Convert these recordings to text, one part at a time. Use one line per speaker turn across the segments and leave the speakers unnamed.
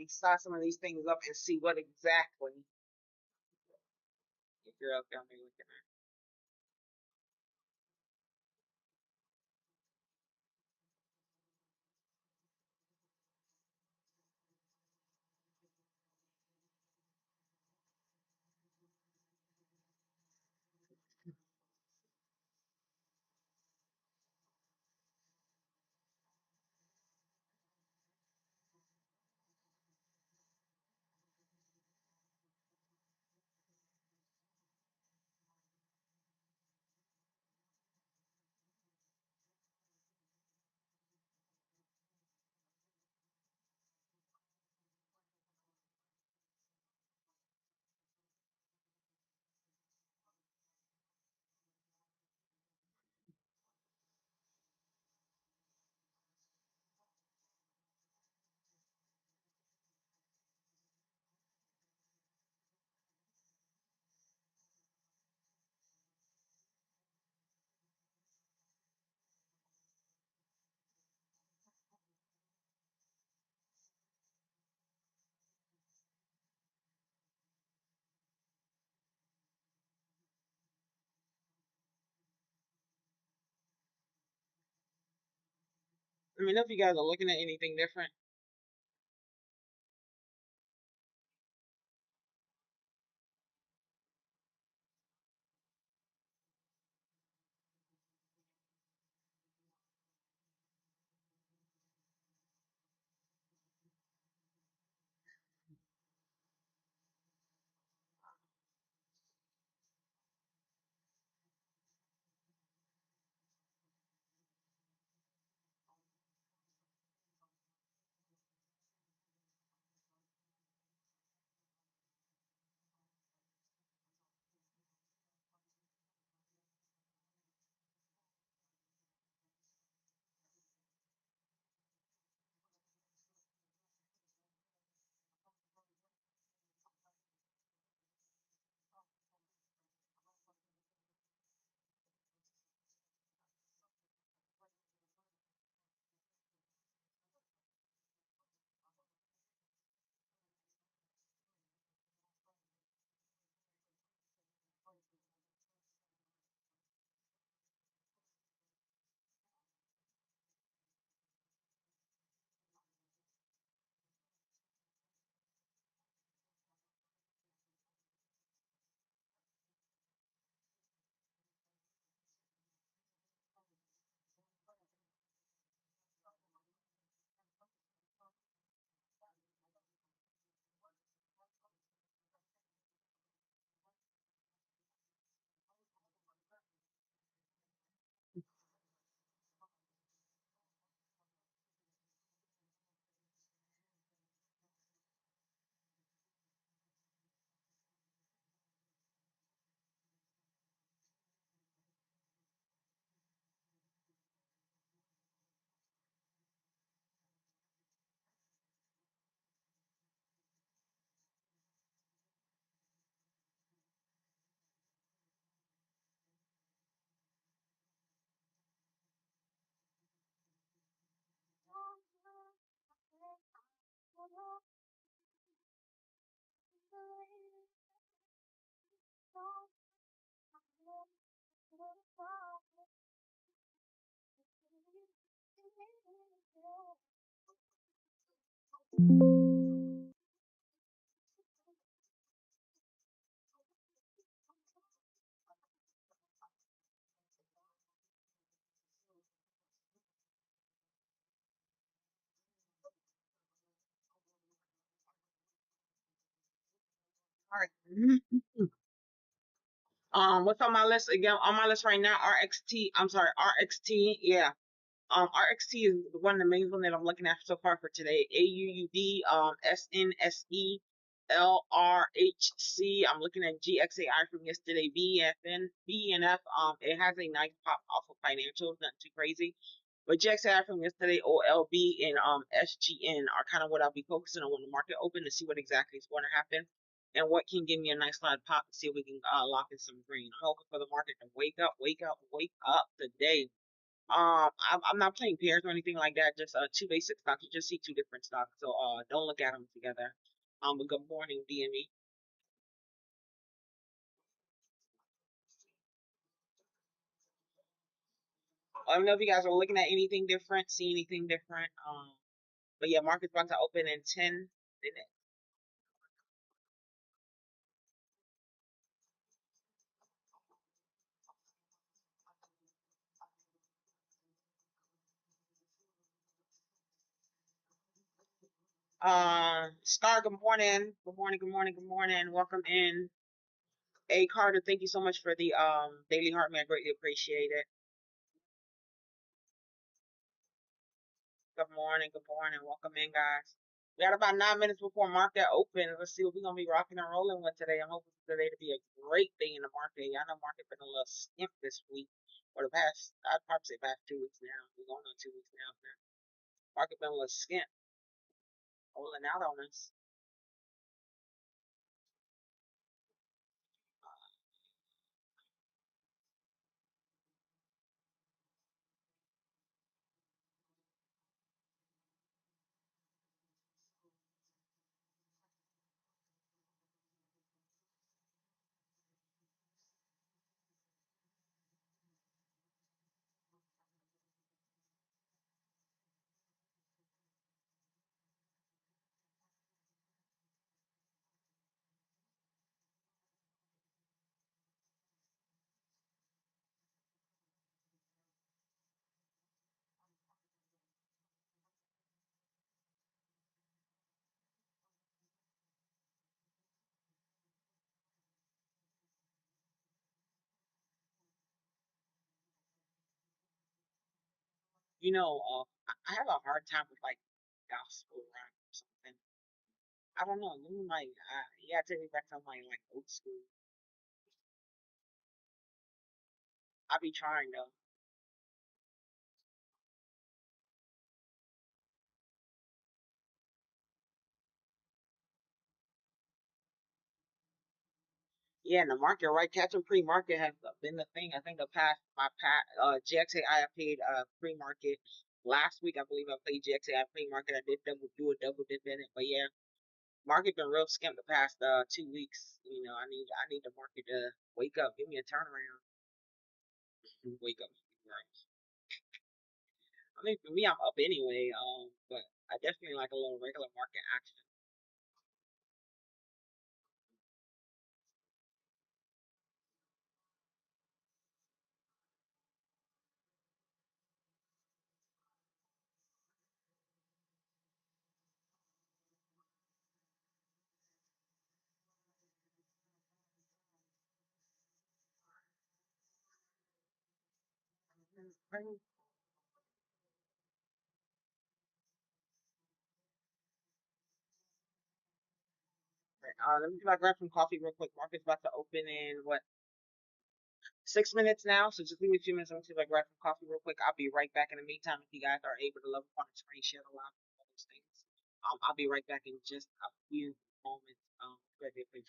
start some of these things up and see what exactly your girl got me looking at. Let me know if you guys are looking at anything different. All right. What's on my list again? On my list right now, RXT. I'm sorry, RXT. Yeah. RXT is one of the main ones that I'm looking at so far for today. AUUD, SNSE, LRHC. I'm looking at GXAI from yesterday. BFN, BNF. It has a nice pop off of financials, nothing too crazy. But GXAI from yesterday, OLB and SGN are kind of what I'll be focusing on when the market open to see what exactly is going to happen and what can give me a nice slide pop to see if we can lock in some green. I'm hoping for the market to wake up, wake up, wake up today. I'm not playing pairs or anything like that. Just two basic stocks. You just see two different stocks, so don't look at them together. But good morning, DME. I don't know if you guys are looking at anything different, see anything different. But yeah, market's about to open in 10 minutes. Star, good morning. Good morning, good morning, good morning. Welcome in. A Carter, thank you so much for the daily heart, man. I greatly appreciate it. Good morning, good morning. Welcome in, guys. We got about 9 minutes before market open. Let's see what we're gonna be rocking and rolling with today. I'm hoping for today to be a great day in the market. Y'all know market been a little skimp this week. For the past, I'd probably say past 2 weeks now. We're going on 2 weeks now. Market been a little skimp, holding out on us. I have a hard time with like gospel rap or something. I don't know. You might, yeah, take me back to like old school. I be trying though. Yeah, and the market, right? Catching pre-market has been the thing. I think the past my past GXAI paid pre-market last week. I believe I played GXAI pre-market. I did do a double dip in it, but yeah, market been real skimp the past 2 weeks. I need the market to wake up, give me a turnaround, wake up. Right. I mean, for me, I'm up anyway. But I definitely like a little regular market action. Right. Let me see if I grab some coffee real quick. Market's about to open in what 6 minutes now, so just give me a few minutes. Let me see if I grab some coffee real quick. I'll be right back. In the meantime, if you guys are able to love upon the screen, share the live, all those things. I'll be right back in just a few moments. Right there, please.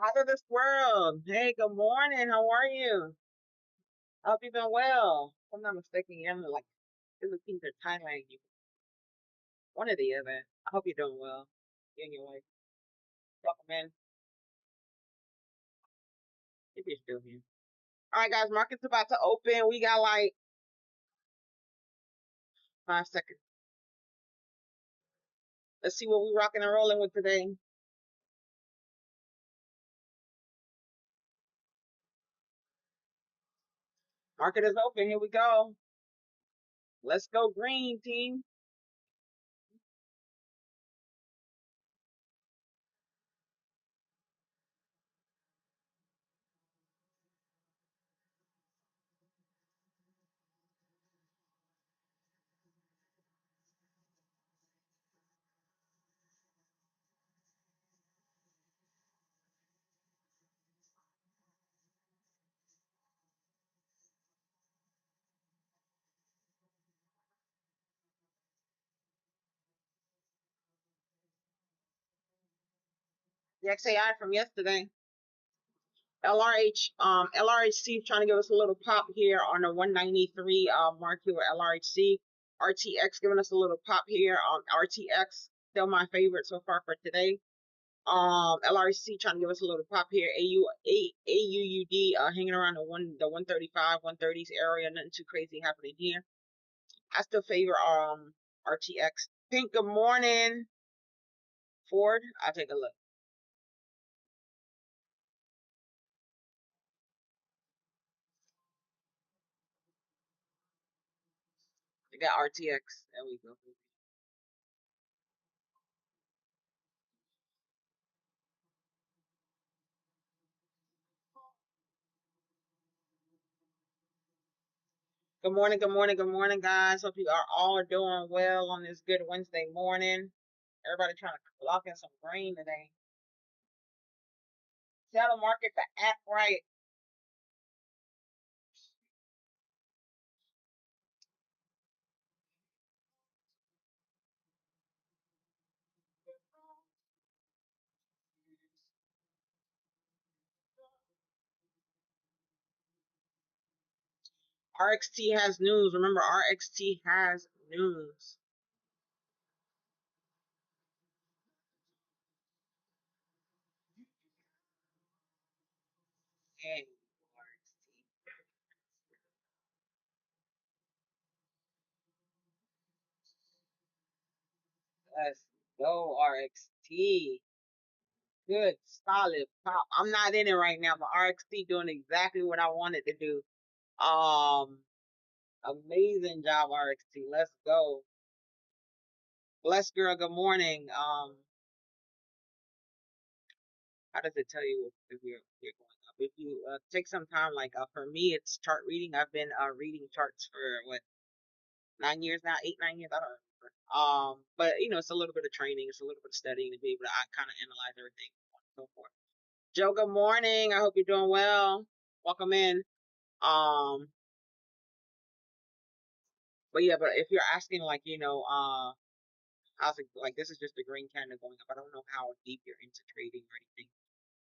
Out of this world. Hey, good morning. How are you? I hope you've been well. If I'm not mistaken, you're in like Philippines or Thailand. You one or the other. I hope you're doing well. You and your wife. Welcome in. If you're still here. All right, guys. Market's about to open. We got like 5 seconds. Let's see what we're rocking and rolling with today. Market is open. Here we go. Let's go green team. The XAI from yesterday. LRHC trying to give us a little pop here on the 193 mark here with LRHC. RTX giving us a little pop here. RTX still my favorite so far for today. LRHC trying to give us a little pop here. AUUD hanging around the 135, 130s area. Nothing too crazy happening here. I still favor RTX. Pink, good morning. Ford, I'll take a look. We got RTX. There we go. Good morning, good morning, good morning, guys. Hope you are all doing well on this good Wednesday morning. Everybody trying to lock in some green today. Tell the market to act right. RXT has news. Remember, RXT has news. Hey, let's go, RXT. Good, solid pop. I'm not in it right now, but RXT doing exactly what I wanted to do. Um, Amazing job, RXT. Let's go. Bless girl, good morning. How does it tell you if you're going up? If you take some time, like for me, it's chart reading. I've been reading charts for what 9 years now, 8 9 years. I don't remember. But it's a little bit of training, it's a little bit of studying to be able to kind of analyze everything, and so forth. Joe, good morning. I hope you're doing well. Welcome in. Um, but yeah, but if you're asking, like how's it like? This is just a green candle going up. I don't know how deep you're into trading or anything.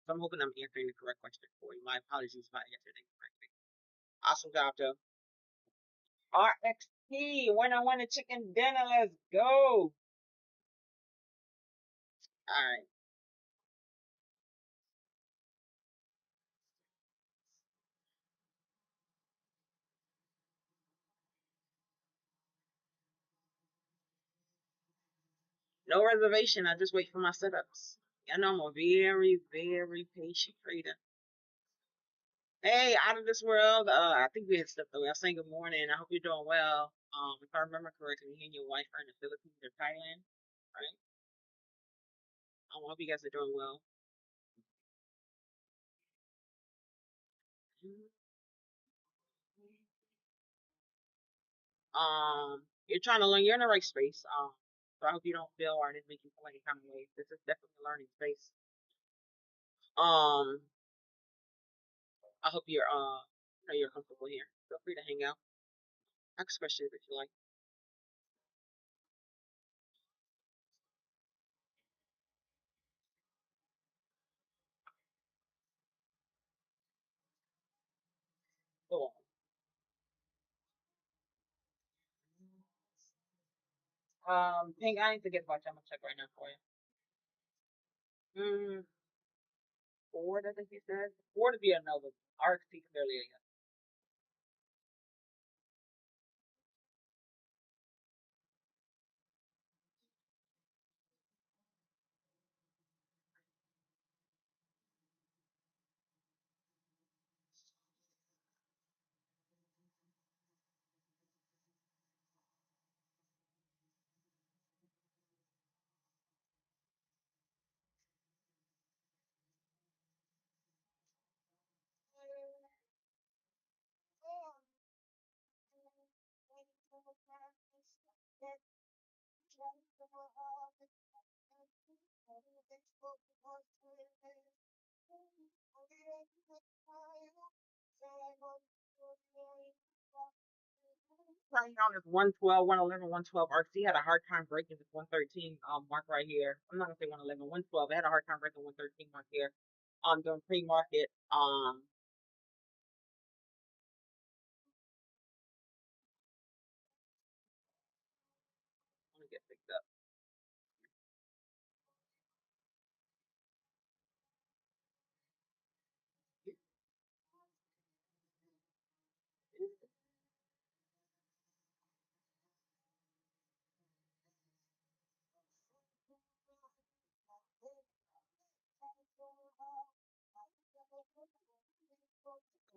So I'm hoping I'm answering the correct question for you. My apologies if I answered it correctly. Awesome job, Joe. RXT, when I want a chicken dinner, let's go. All right. No reservation. I just wait for my setups. I know I'm a very, very patient trader. Hey, out of this world. I think we had stepped away. I was saying good morning. I hope you're doing well. If I remember correctly, you and your wife are in the Philippines or Thailand, right? I hope you guys are doing well. You're trying to learn. You're in the right space. So I hope you don't feel or it didn't make you feel like any kind of way. This is definitely a learning space. Um, I hope you're comfortable here. Feel free to hang out. Ask questions if you like. Pink, I need to get watch. I'm gonna check right now for you. Mm, Ford, I think you said. Ford would be another. RXT clearly. Right now is 112, 111, 112. RC had a hard time breaking this 113 mark right here. I'm not gonna say 111, 112. It had a hard time breaking 113 mark here during pre-market. Let me get picked up.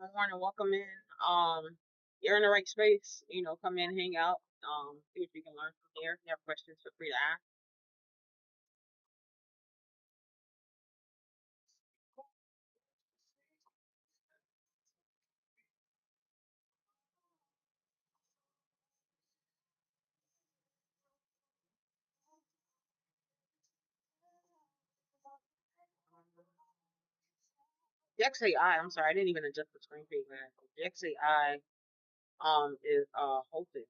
Good morning, welcome in. You're in the right space. Come in, hang out. See what you can learn from here. If you have questions, feel free to ask. The XAI, I'm sorry, I didn't even adjust the screen for you guys. The XAI is halted.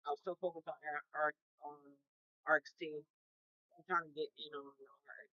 I was still focused on RXT. I'm trying to get in on the RX.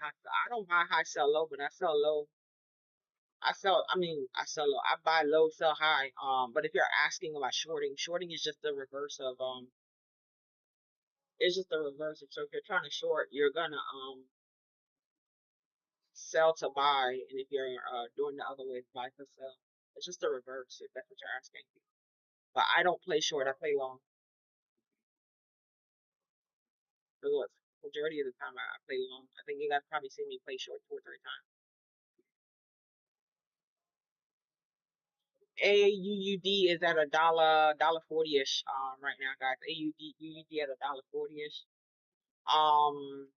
I don't buy high, sell low, but I sell low. I sell low. I buy low, sell high. But if you're asking about shorting, shorting is just the reverse of it's just the reverse of. So if you're trying to short, you're gonna sell to buy, and if you're doing the other way, it's buy to sell. It's just the reverse if that's what you're asking. But I don't play short. I play long. For the majority of the time, I play long. I think you guys probably see me play short 2 or 3 times. AUD is at a dollar 40ish right now, guys. AUD at a $1.40ish. Um,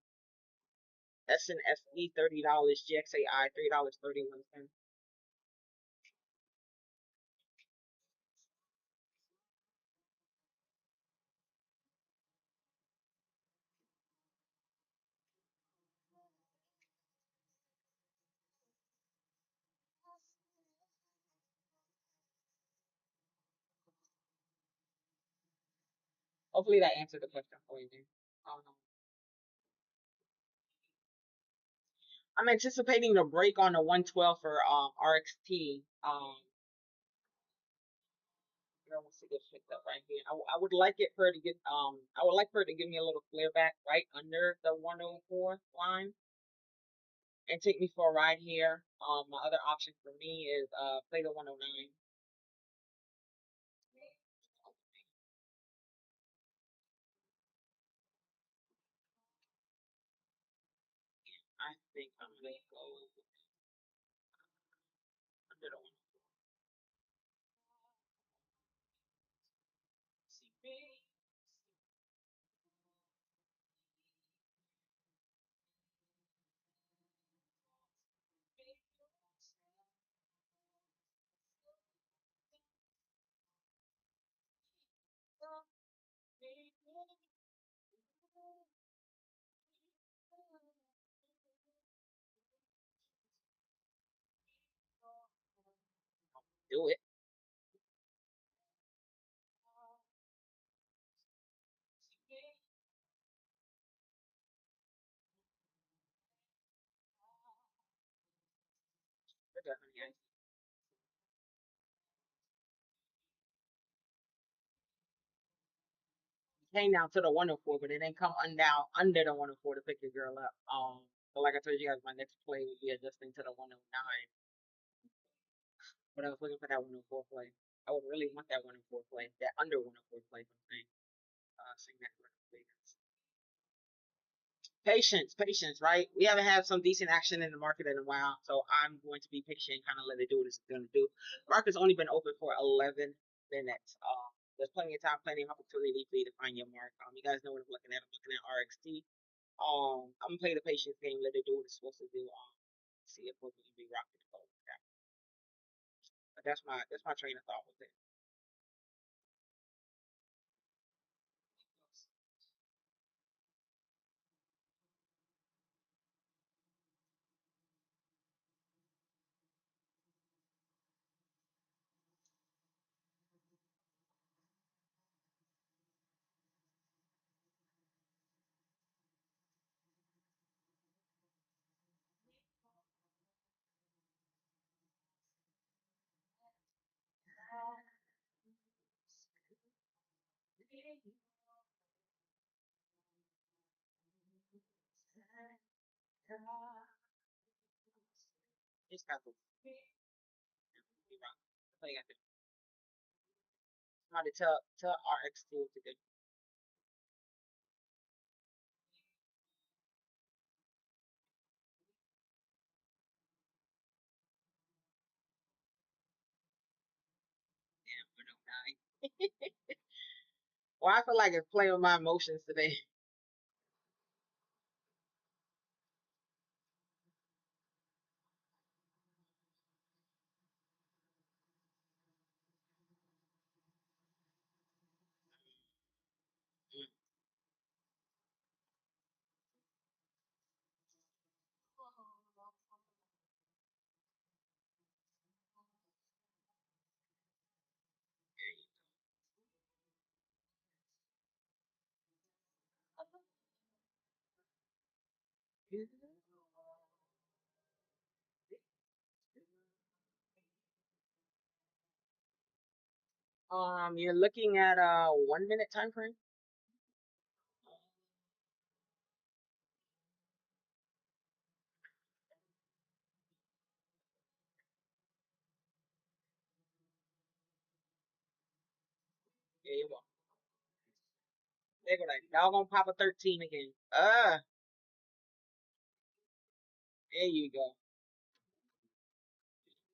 SNSE $30, GXAI $3.31. Hopefully that answered the question for you. Um, I'm anticipating the break on the 112 for RXT. Wants to get picked up right here. I would like it for her to get I would like for her to give me a little flare back right under the 104 line and take me for a ride here. My other option for me is play the 109. Do it. We're definitely came down to the 104, but it didn't come down under the 104 to pick your girl up. But like I told you guys, my next play would be adjusting to the 109. But I was looking for that 104 play. I would really want that 104 play, that under 104 play for the thing. Sing that for the Lakers. Patience, patience, right? We haven't had some decent action in the market in a while, so I'm going to be patient, kind of let it do what it's going to do. Market's only been open for 11 minutes. There's plenty of time, plenty of opportunity for you to find your mark. You guys know what I'm looking at. I'm looking at RXT. I'm gonna play the patience game, let it do what it's supposed to do. See if we're gonna be rocking the boat. Yeah. But that's my train of thought with it. Just got to be rock. That's all you got to do. How to tell RX2 to do. Damn, we're no nine. Well, I feel like it's playing with my emotions today. Mm, you're looking at a 1 minute time frame. Yeah, you will. They go like, y'all gonna pop a 13 again. There you go.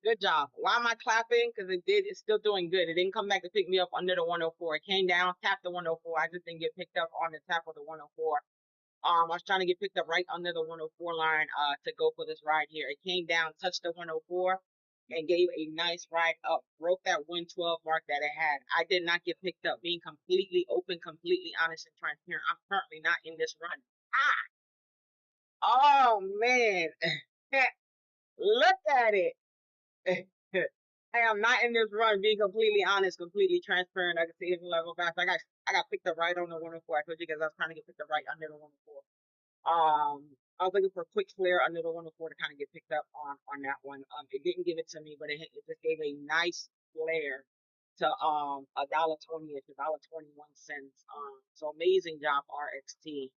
Good job. Why am I clapping? Because it's still doing good. It didn't come back to pick me up under the 104. It came down, tapped the 104. I just didn't get picked up on the tap of the 104. I was trying to get picked up right under the 104 line to go for this ride here. It came down, touched the 104, and gave a nice ride up. Broke that 112 mark that it had. I did not get picked up. Being completely open, completely honest and transparent. I'm currently not in this run. Oh man. Look at it. I am not in this run. Being completely honest, completely transparent. I can see it in level fast. I got picked up right on the 104. I told you guys I was trying to get picked up right under the 104. I was looking for a quick flare under the 104 to kind of get picked up on that one. It didn't give it to me, but it just gave a nice flare to $1.20 to $1.21. So amazing job RXT.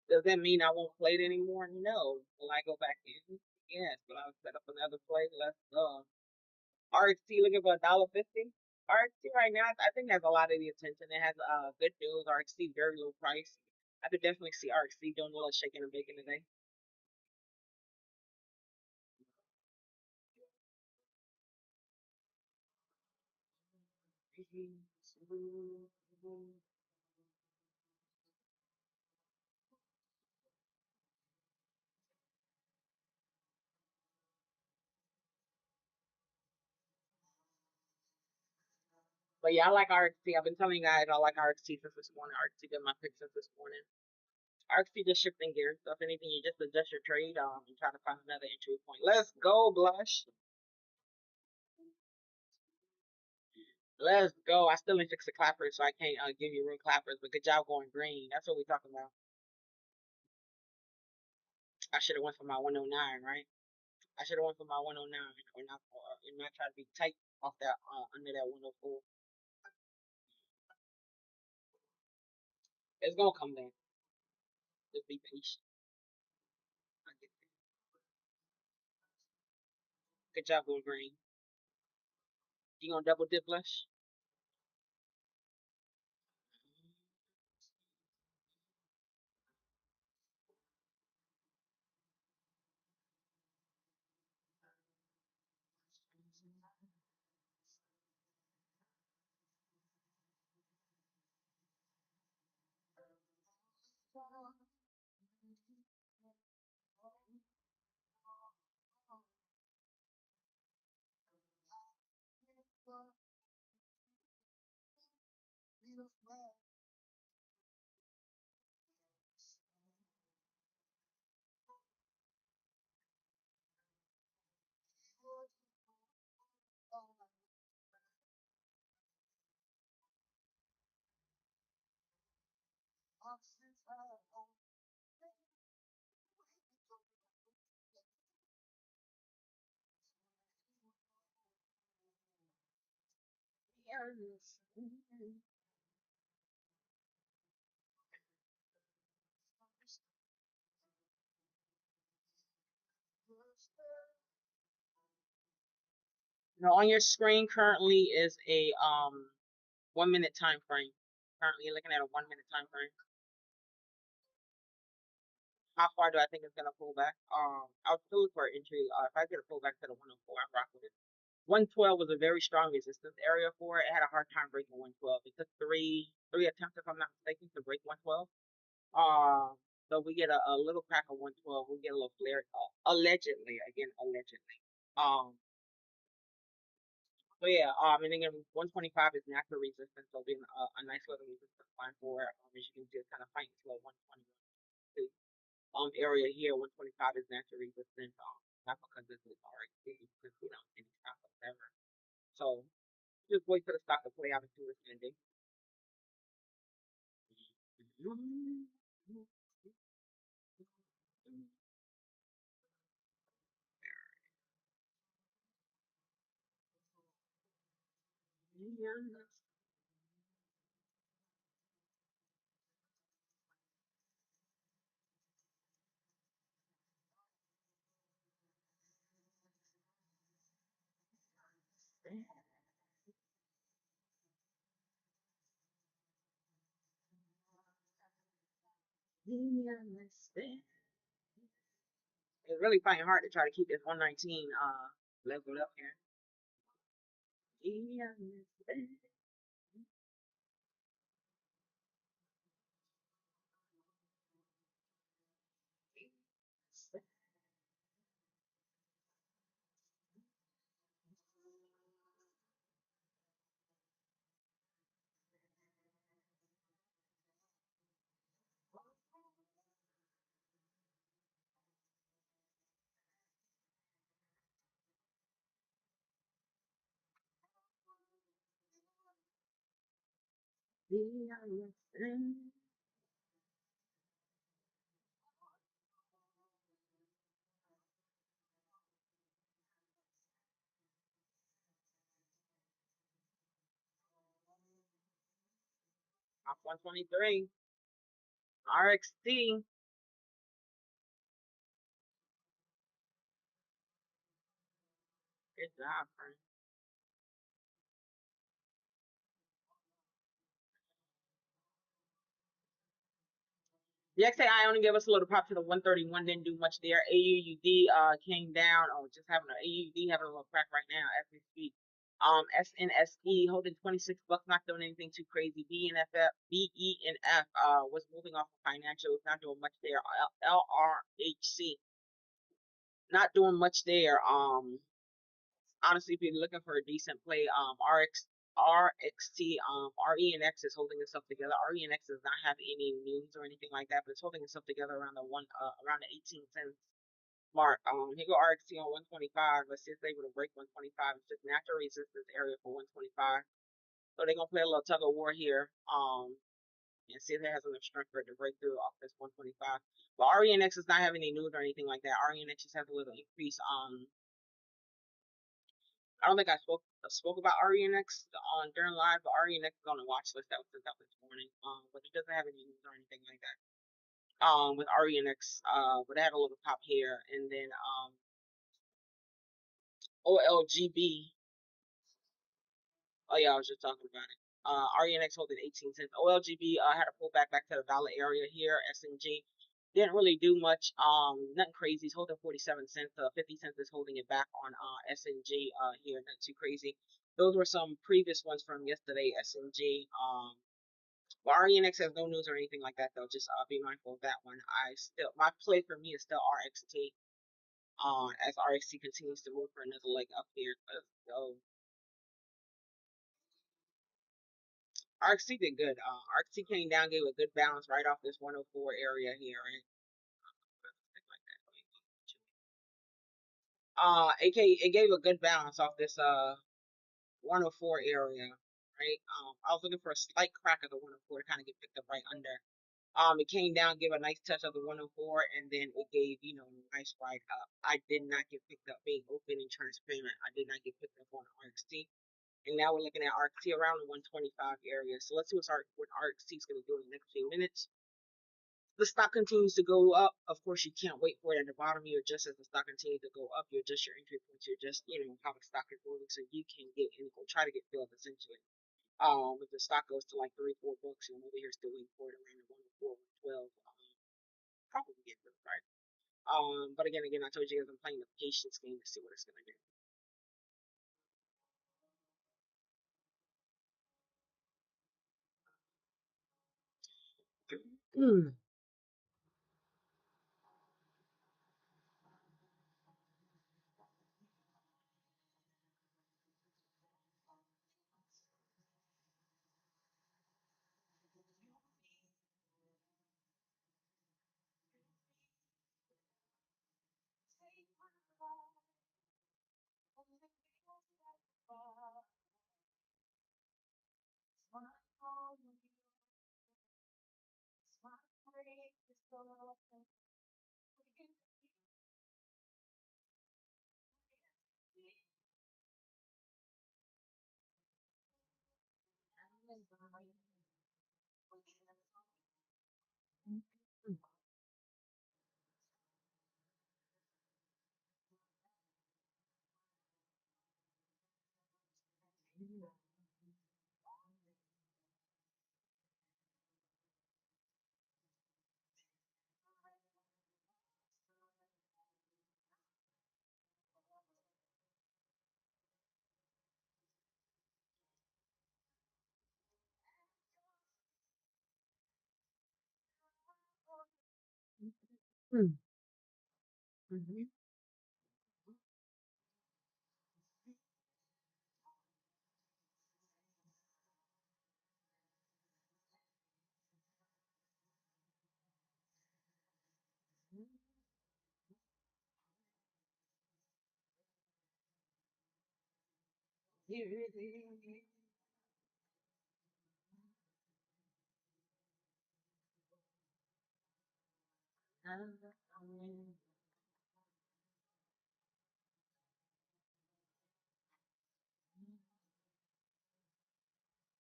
Does that mean I won't play it anymore? No. Will I go back in? Yes, but I'll set up another play. Let's go. RXT looking for $1.50. RXT right now, I think that's a lot of the attention. It has good news. RXT very low price. I could definitely see RXT doing a little shaking and baking today. But yeah, I like RXT. I've been telling you guys I like RXT since this morning. RXT been my pick since this morning. RXT just shifting gears. So if anything, you just adjust your trade and try to find another entry point. Let's go, Blush. Let's go. I still didn't fix the clappers, so I can't give you real clappers. But good job going green. That's what we're talking about. I should have went for my 109, right? I should have went for my 109, or not try to be tight off that under that 104. It's gonna come back. Just be patient. I get it. Good job going green. You gonna double dip, Blush? Now on your screen currently is a 1 minute time frame. Currently you're looking at a 1 minute time frame. How far do I think it's gonna pull back? I'll still look for an entry. If I get a pullback to the 104, I rock with it. 112 was a very strong resistance area for it. It had a hard time breaking 112. It took three attempts, if I'm not mistaken, to break 112. So we get a little crack of 112. We get a little flare, allegedly, again, allegedly. Um, so yeah, and then 125 is natural resistance, so being a nice little resistance line for it. As you can see, it's kind of fighting slow 121 area here. 125 is natural resistance. Not because this is RXC, because any stock or whatever. So just wait for the stock to play out into its ending. It's really fighting hard to try to keep this 119 leveled up here. Off 123. RXT. Good job, friend. The XAI only gave us a little pop to the 131, didn't do much there. AUD came down. Oh, just having an AUD having a little crack right now as we speak. SNSE holding 26 bucks, not doing anything too crazy. BENF was moving off of financials, not doing much there. LRHC not doing much there. Honestly, if you're looking for a decent play, RXT, RENX is holding itself together. RENX does not have any news or anything like that, but it's holding itself together around around the 18 cents mark. Here go RXT on 125. Let's see if they're able to break 125. It's just natural resistance area for 125. So they're gonna play a little tug of war here. And see if it has enough strength for it to break through off this 125. But RENX is not having any news or anything like that. RENX just has a little increase. I don't think I spoke about RENX on during live, but RENX is on the watch list that was sent out this morning. But it doesn't have any news or anything like that. With RENX, but it had a little pop here, and then OLGB. Oh yeah, I was just talking about it. RENX holding 18 cents. OLGB had a pullback back to the dollar area here. SNG didn't really do much. Nothing crazy. It's holding 47 cents. 50 cents is holding it back on SNG here. Not too crazy. Those were some previous ones from yesterday. SNG. Well, RENX has no news or anything like that though. Just be mindful of that one. My play for me is still RXT. As RXT continues to move for another leg up here. So RXT did good. RXT came down, gave a good balance right off this 104 area here, right? It gave a good balance off this 104 area, right? I was looking for a slight crack of the 104 to kind of get picked up right under. It came down, gave a nice touch of the 104, and then it gave, a nice ride up. I did not get picked up being open and transparent. I did not get picked up on RXT. And now we're looking at RXT around the 125 area. So let's see what RXT is going to do in the next few minutes. The stock continues to go up. Of course, you can't wait for it at the bottom. You adjust as the stock continues to go up. You adjust your entry points. You adjust, how the stock is moving, so you can get in or try to get filled essentially. If the stock goes to like $3-4, over here still waiting for it around the 104, 112. Probably get filled, right? But again, I told you guys I'm playing the patience game to see what it's gonna do.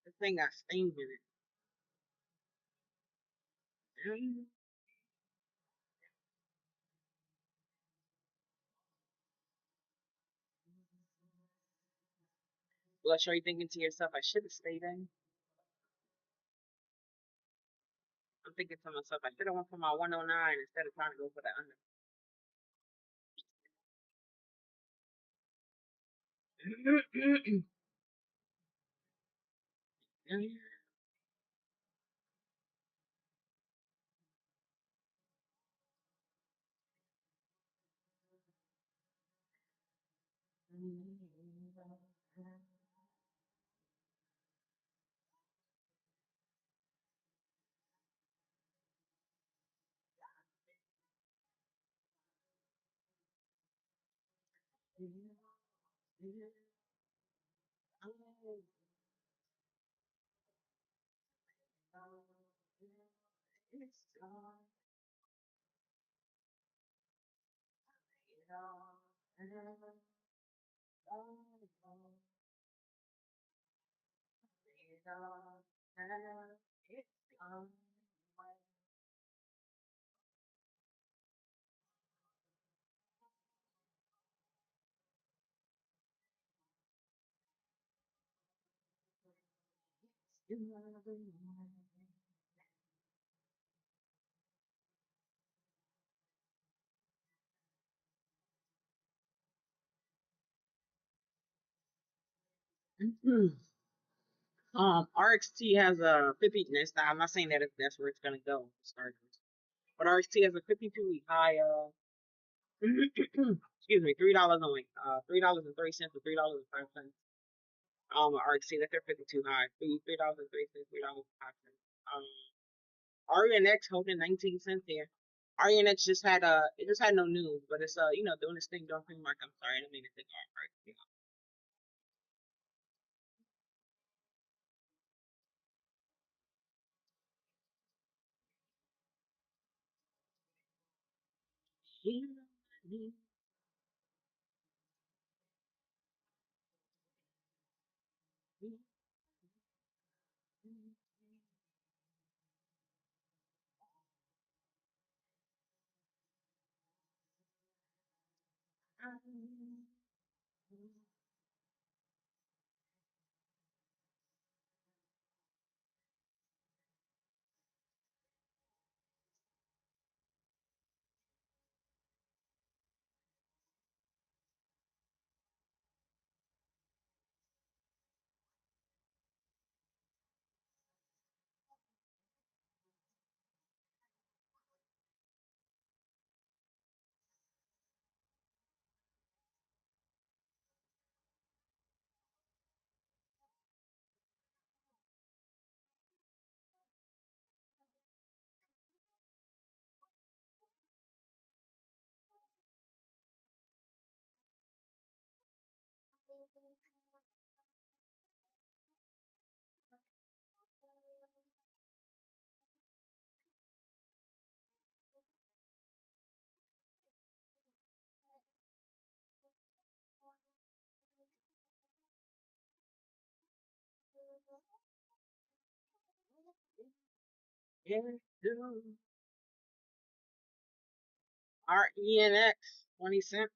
The thing got steam in it. Well, sure, you thinking to yourself, I should have stayed in. I'm thinking to myself, I should have went for my 109 instead of trying to go for the under. RXT has a 50. Now, I'm not saying that that's where it's gonna go. But RXT has a 52-week high. Excuse me, $3 only. $3.30 to $3.05. RXT, that's their 52 high. $3.03, $3.05. RENX holding 19 cents there. RENX just had no news, but it's doing this thing, doing pretty much. I'm sorry, I didn't mean to think RXT. RENX 20 cents.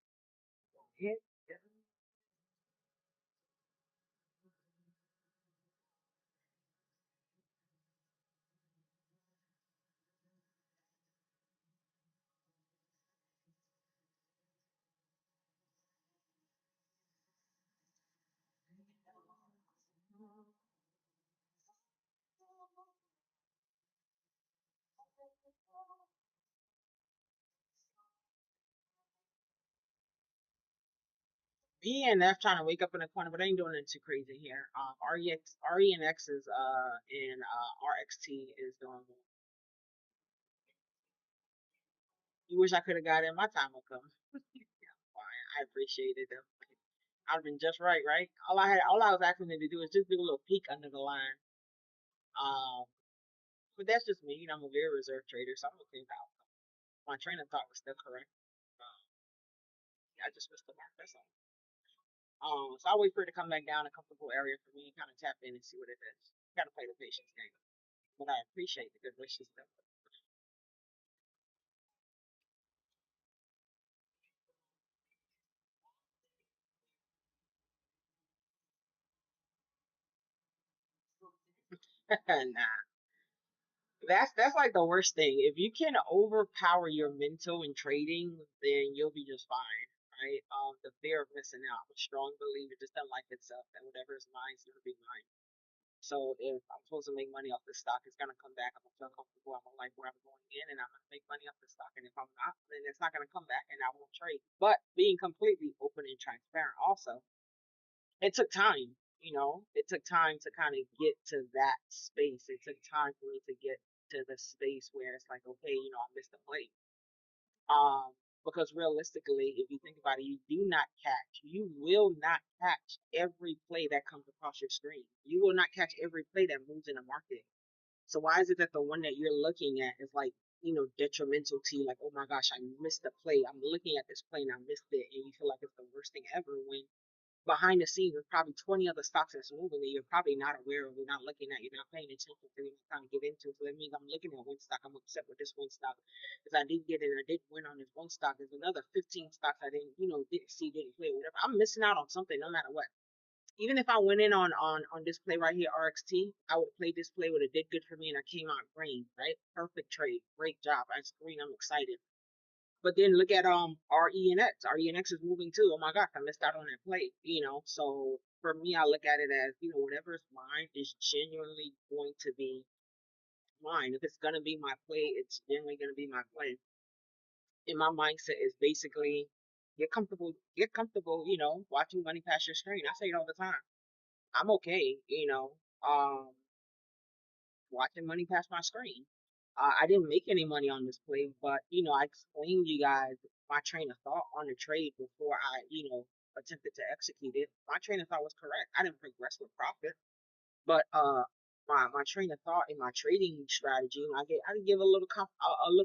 BNF trying to wake up in the corner, but I ain't doing it too crazy here. RENX is and RXT is doing. You wish I could have got in. My time will come. Fine, I appreciate it though. I've been just right, right? All I was asking them to do is just do a little peek under the line. Um, but that's just me. I'm a very reserved trader, so I'm okay with that. My train of thought was still correct. Um, yeah, I just missed the mark. That's all. So I'll wait for it to come back down a comfortable area for me, kind of tap in and see what it is. Gotta play the patience game. But I appreciate the good wishes though. Nah, that's like the worst thing. If you can overpower your mental in trading, then you'll be just fine, right? The fear of missing out. I'm a strong believer, just unlike itself, that whatever is mine is gonna be mine. So if I'm supposed to make money off the stock, it's gonna come back. I'm gonna feel comfortable. I'm gonna like where I'm going in, and I'm gonna make money off the stock. And if I'm not, then it's not gonna come back, and I won't trade. But being completely open and transparent, also, it took time. It took time to kind of get to that space. It took time for me to get to the space where it's like, okay, I missed a play. Um, because realistically, if you think about it, you will not catch every play that comes across your screen. You will not catch every play that moves in the market. So why is it that the one that you're looking at is like, detrimental to you? Like, oh my gosh, I missed the play. I'm looking at this play and I missed it, and you feel like it's the worst thing ever. When behind the scenes, there's probably 20 other stocks that's moving that you're probably not aware of, you're not looking at, you're not paying attention to, you're not trying to get into. So that means I'm looking at one stock, I'm upset with this one stock because I didn't get it, I didn't win on this one stock. There's another 15 stocks I didn't see, didn't play, whatever. I'm missing out on something no matter what. Even if I went in on this play right here, RXT, I would play this play, would have did good for me, and I came out green, right? Perfect trade, great job. I screen, I'm excited. But then look at RENX. RENX is moving too. Oh my gosh, I missed out on that play. So for me, I look at it as, whatever is mine is genuinely going to be mine. If it's gonna be my play, it's genuinely gonna be my play. And my mindset is basically get comfortable, watching money pass your screen. I say it all the time. I'm okay, watching money pass my screen. I didn't make any money on this play, but I explained to you guys my train of thought on the trade before I, attempted to execute it. My train of thought was correct. I didn't progress with profit, but my train of thought in my trading strategy, I give a little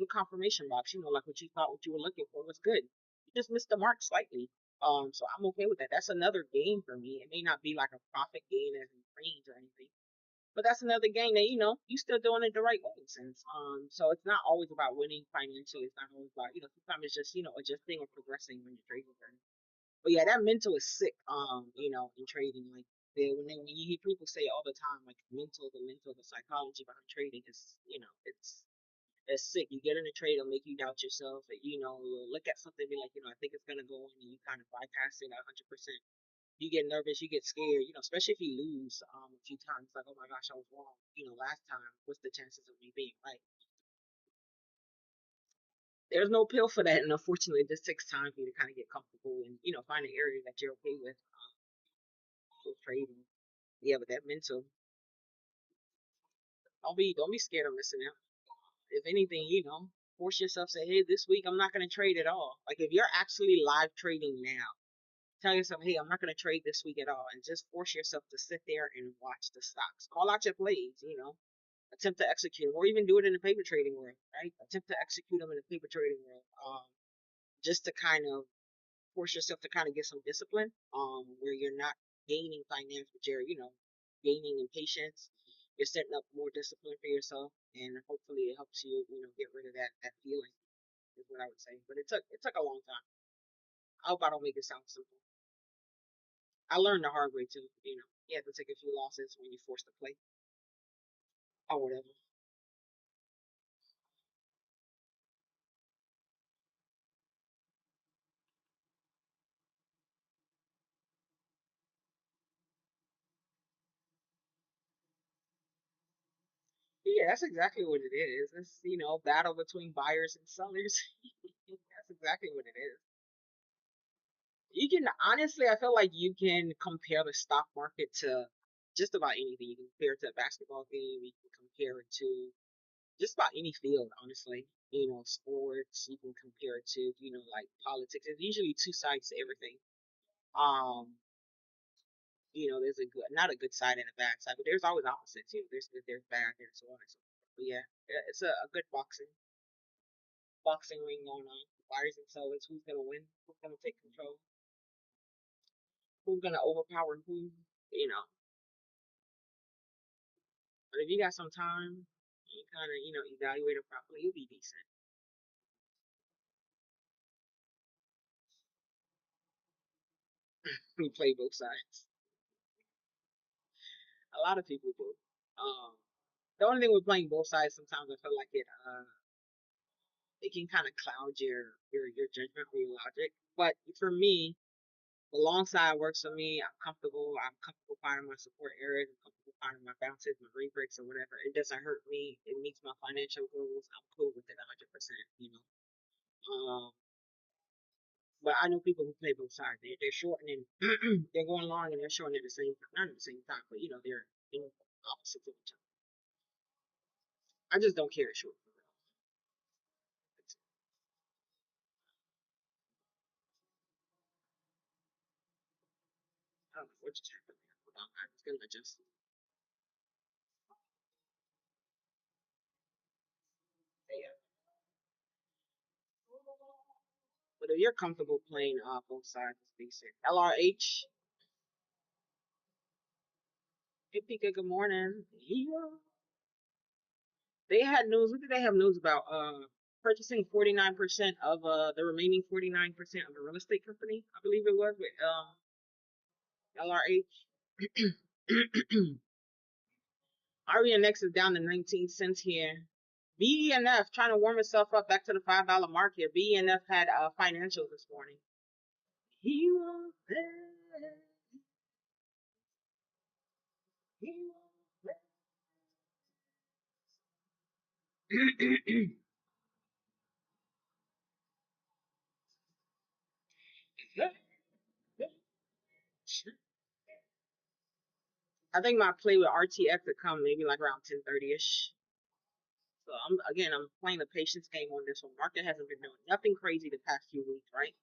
confirmation box, like what you thought, what you were looking for was good. You just missed the mark slightly. So I'm okay with that. That's another gain for me. It may not be like a profit gain as in range or anything, but that's another game that you still doing it the right way. Since so it's not always about winning financially. It's not always about sometimes it's just adjusting or progressing when you're trading. But yeah, that mental is sick. In trading, like when you hear people say all the time, like the psychology behind trading is it's sick. You get in a trade, it'll make you doubt yourself. You'll look at something, and be like, I think it's gonna go in, and you kind of bypass it 100%. You get nervous, you get scared, especially if you lose a few times. Like, oh my gosh, I was wrong. Last time, what's the chances of me being right? There's no pill for that, and unfortunately, it just takes time for you to kind of get comfortable and find an area that you're okay with trading. Yeah, but that mental, don't be scared of missing out. If anything, force yourself. Say, hey, this week I'm not gonna trade at all. Like if you're actually live trading now, tell yourself, hey, I'm not gonna trade this week at all, and just force yourself to sit there and watch the stocks. Call out your plays. Attempt to execute them, or even do it in the paper trading world, right? Attempt to execute them in the paper trading world, just to kind of force yourself to kind of get some discipline, where you're not gaining finance, but you're, gaining in patience. You're setting up more discipline for yourself, and hopefully it helps you, get rid of that feeling. Is what I would say. But it took a long time. I hope I don't make it sound simple. I learned the hard way too. You have to take a few losses when you force to play or whatever. Yeah, that's exactly what it is. It's battle between buyers and sellers. That's exactly what it is. You can honestly, I feel like you can compare the stock market to just about anything. You can compare it to a basketball game. You can compare it to just about any field, honestly. Sports. You can compare it to like politics. There's usually two sides to everything. Um, there's a good, not a good side and a bad side, but there's always opposites. There's good, there's bad, there's so on and so forth. But yeah, it's a good boxing ring going on. Buyers and sellers. Who's gonna win? Who's gonna take control? Who's gonna overpower who? You know. But if you got some time, you kind of evaluate it properly. You'll be decent. We play both sides. A lot of people do. Um, the only thing with playing both sides, sometimes I feel like it can kind of cloud your judgment or your logic. But for me, The long side works for me. I'm comfortable. I'm comfortable finding my support areas. I'm comfortable finding my bounces, my re-breaks, or whatever. It doesn't hurt me. It meets my financial goals. I'm cool with it 100%. But I know people who play both sides. They're shortening, they're going long and they're shortening at the same time. Not at the same time, but they're in opposites of each other. I just don't care short. I don't know what just happened there. Hold on, I'm just gonna adjust. Yeah. But if you're comfortable playing both sides, it's decent. LRH, hey Pika, good morning. Yeah. They had news. What did they have news about? Purchasing 49% of the remaining 49% of a real estate company. I believe it was with LRH. RENX is down to 19 cents here. BENF trying to warm itself up back to the $5 mark here. BENF had financials this morning. He was there. He was there. I think my play with RTX would come maybe like around 10:30ish. So I'm playing the patience game on this one. Market hasn't been doing nothing crazy the past few weeks, right?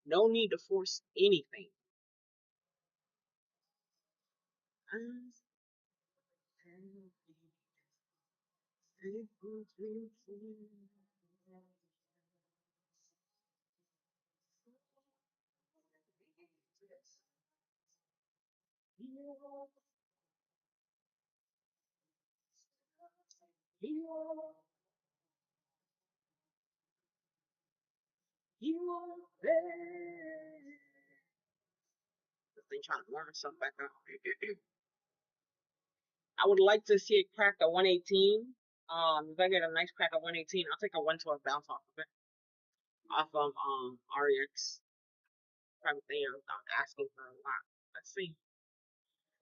No need to force anything. This thing trying to warm itself back up. I would like to see it crack a 118. If I get a nice crack at 118, I'll take a 112 bounce off of it. Off of REX. Probably there without asking for a lot. Let's see.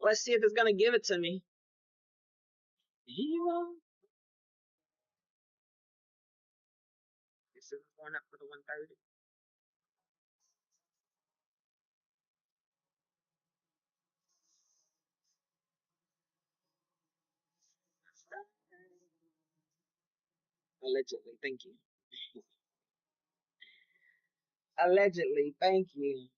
Let's see if it's gonna give it to me. This is going up for the 130. Allegedly, thank you. Allegedly, thank you.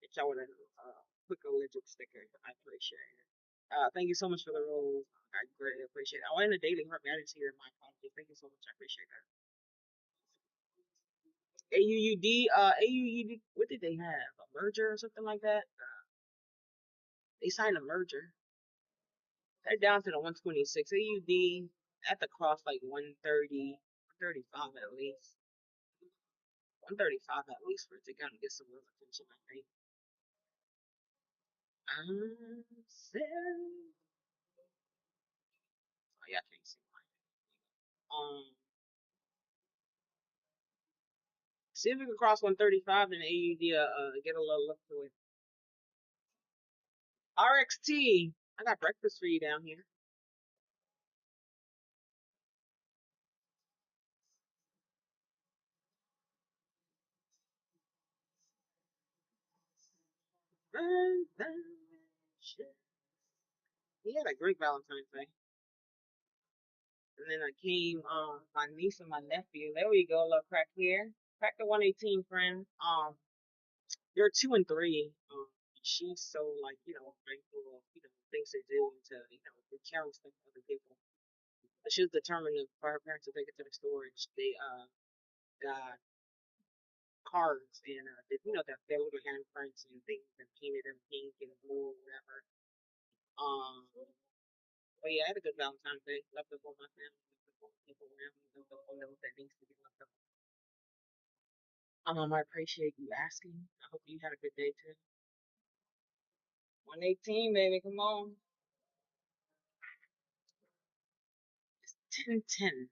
Get y'all with a quick alleged sticker. I appreciate it. Thank you so much for the role. I greatly appreciate it. Oh, and the daily hurt me. I didn't see it in my apologies. Thank you so much. I appreciate that. AUUD, what did they have? A merger or something like that? They signed a merger. They're down to the 126. AUD at the cross like 130, 135 at least. 135 at least for it to kind of get some real attention, I think. Oh yeah, I can't see mine. See if we can cross 135 and AUD get a little look to it. RXT, I got breakfast for you down here. He had a great Valentine's Day. And then I came, my niece and my nephew. There we go, little crack here. Crack the 118, friend. They're 2 and 3. She's so like, thankful of, things to do and to, carry stuff for other people. She was determined for her parents to take it to the storage. They got cards and their little handprints and things and painted them pink and blue or whatever. But yeah, I had a good Valentine's Day. Left up on my family, left up on people around me, left up on those that needs to be left up. I appreciate you asking. I hope you had a good day too. 118, baby, come on. 10-10.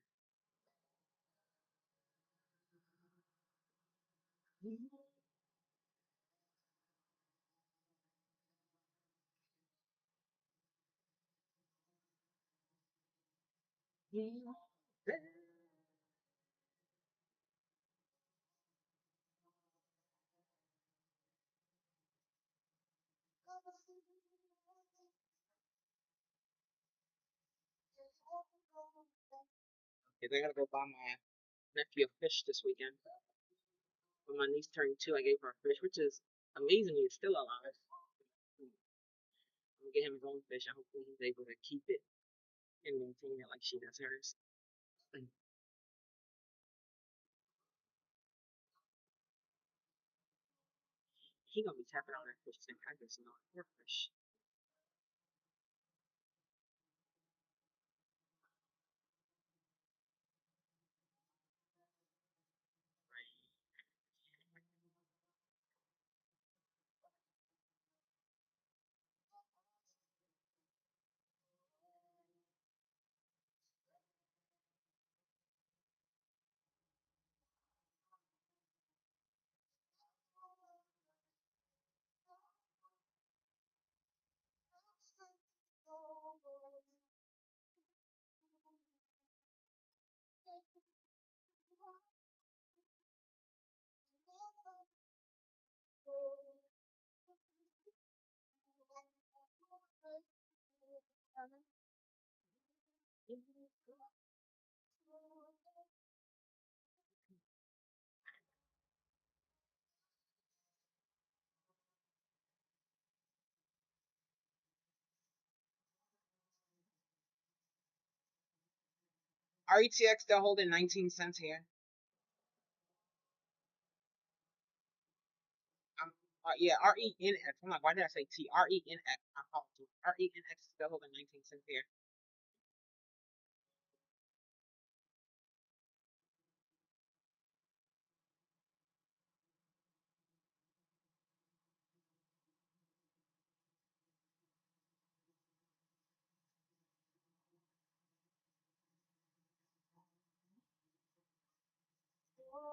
Okay, I gotta go buy my nephew a fish this weekend. When my niece turned 2, I gave her a fish, which is amazingly it's still alive. I'm gonna get him his own fish, and hopefully he's able to keep it and maintain it like she does hers. He gonna be tapping on that fish saying, I just know your fish. RETX still holding 19 cents here. Yeah, RENX. I'm like, why did I say T? RENX. I apologize. RENX is still holding 19 cents here.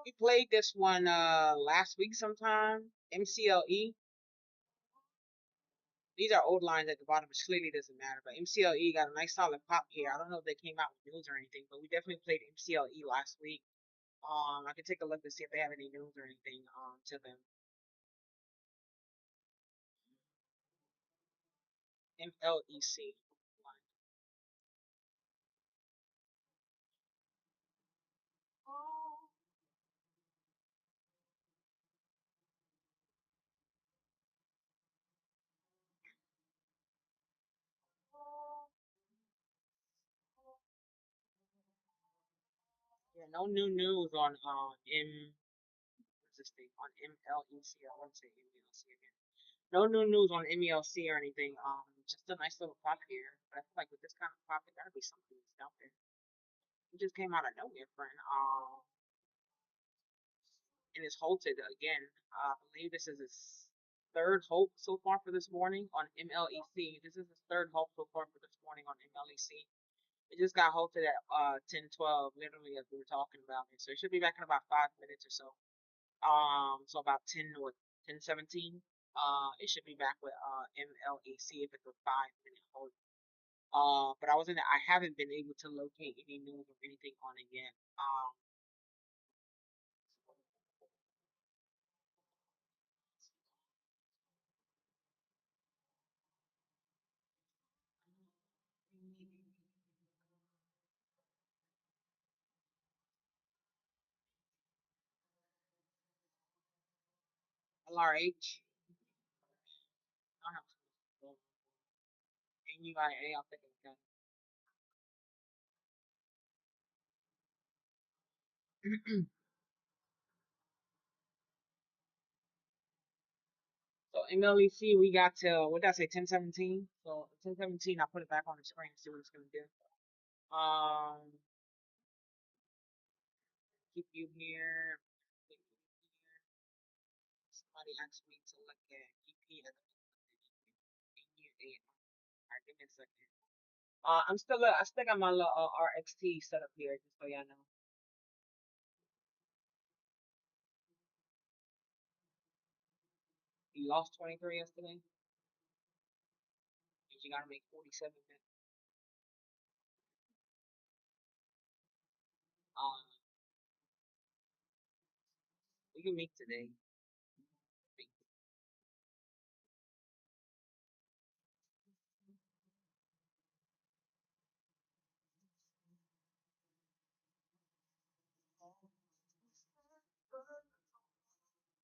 We played this one last week sometime. MCLE. These are old lines at the bottom, which clearly doesn't matter. But MCLE got a nice solid pop here. I don't know if they came out with news or anything, but we definitely played MCLE last week. I can take a look to see if they have any news or anything to them. MLEC. Yeah, no new news on what's this thing on MLEC. I want to say MELC again. No new news on MELC or anything. Just a nice little pop here. But I feel like with this kind of pop, it gotta be something that's out there. It just came out of nowhere, friend. And it's halted again. I believe this is its third halt so far for this morning on MLEC. This is its third halt so far for this morning on MLEC. It just got halted at 10:12, literally as we were talking about it. So it should be back in about 5 minutes or so. So about 10:17. It should be back with MLEC if it's a 5 minute hold. But I haven't been able to locate any news or anything on it yet. LRH. I don't know. NUIA, I'm thinking of that. So MLEC, we got to what did I say, 10:17. So 10:17, I put it back on the screen to see what it's gonna do. Um, keep you here. Somebody asked me to look at EP as a Alright, give me a second. I still got my little RXT set up here, just so y'all know. You lost 23 yesterday. You gotta make 47 minutes. Um, we can make today.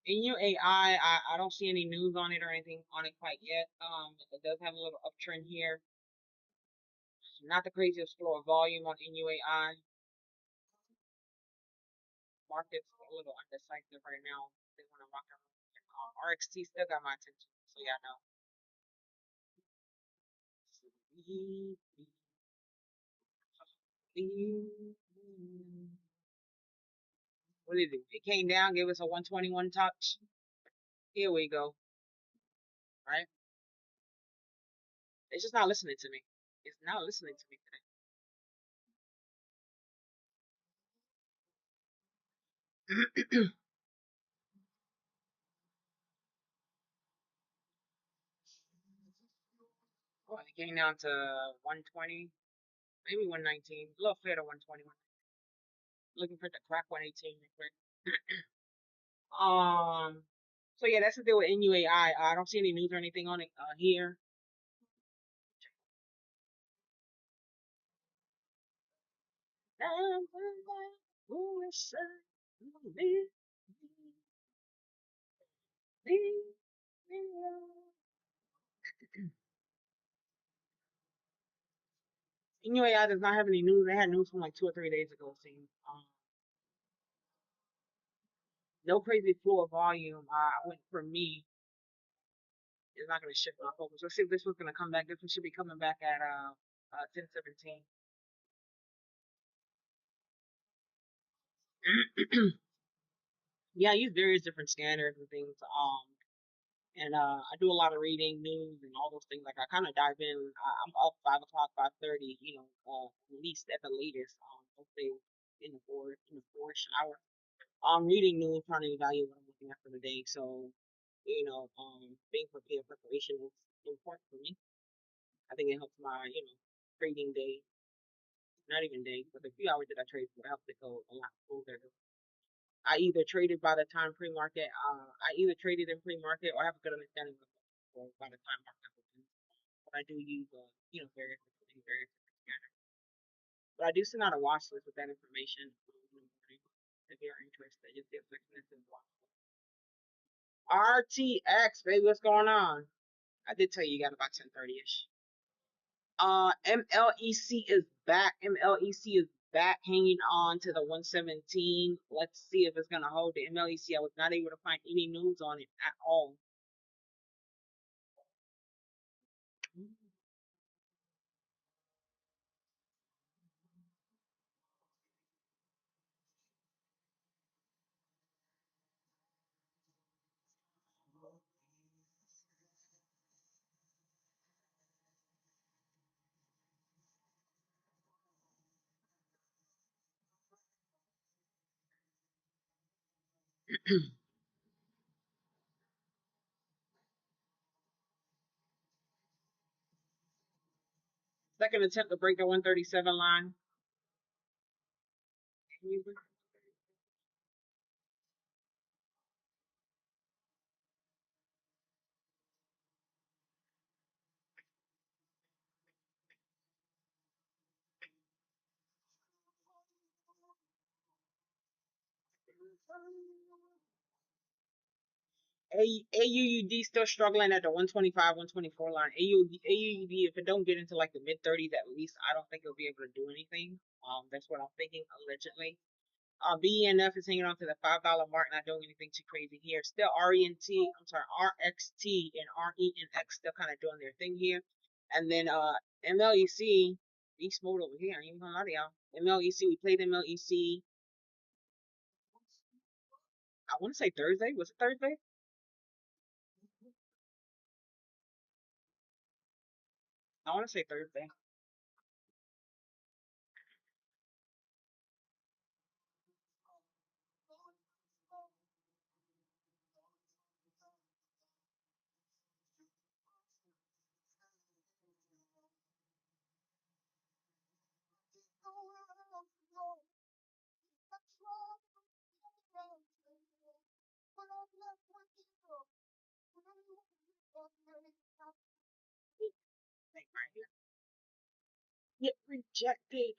In UAI, I don't see any news on it or anything on it quite yet. It does have a little uptrend here. Not the craziest flow of volume on NUAI. Market's a little undecisive right now. They want to rock around. RXT still got my attention, so y'all know. What did it do? It came down, gave us a 121 touch. Here we go. Right? It's just not listening to me. It's not listening to me today. Well, it came down to 120, maybe 119. A little fair to 121. Looking for the crack 118 real quick. So yeah, that's the deal with NUAI. I don't see any news or anything on it here. NUAI does not have any news. They had news from like 2 or 3 days ago. It seems. No crazy flow of volume. I went for me. It's not going to shift my focus. Let's see if this one's going to come back. This one should be coming back at 10:17. Yeah, I use various different scanners and things. And I do a lot of reading, news, and all those things. Like I kind of dive in. I'm up 5 o'clock, 5:30. At least at the latest. Let's say in the four hour. I'm reading news, trying to evaluate what I'm looking at for the day. So, being prepared, preparation is important for me. I think it helps my trading day, not even day, but the few hours that I trade for helps it go a lot smoother. I either traded by the time pre-market. I either traded in pre-market or have a good understanding of by the time market opens. But I do use various different things, various different scanners. But I do send out a watch list with that information in the morning if you're interested. Just get expensive watch list. RTX, baby, what's going on? I did tell you you got about 10:30 ish. MLEC is back. MLEC is back, hanging on to the 117. Let's see if it's gonna hold the MLEC. I was not able to find any news on it at all. Second attempt to break the 137 line. AUUD still struggling at the 125, 124 line. AUUD, if it don't get into like the mid 30s at least, I don't think it'll be able to do anything. That's what I'm thinking allegedly. BENF is hanging on to the $5 mark, not doing anything too crazy here. Still RXT and RENX still kind of doing their thing here. And then MLEC, beast mode over here. I ain't even gonna lie to y'all. MLEC, we played MLEC. I want to say Thursday. Was it Thursday? I want to say Thursday. Like right here. Get rejected.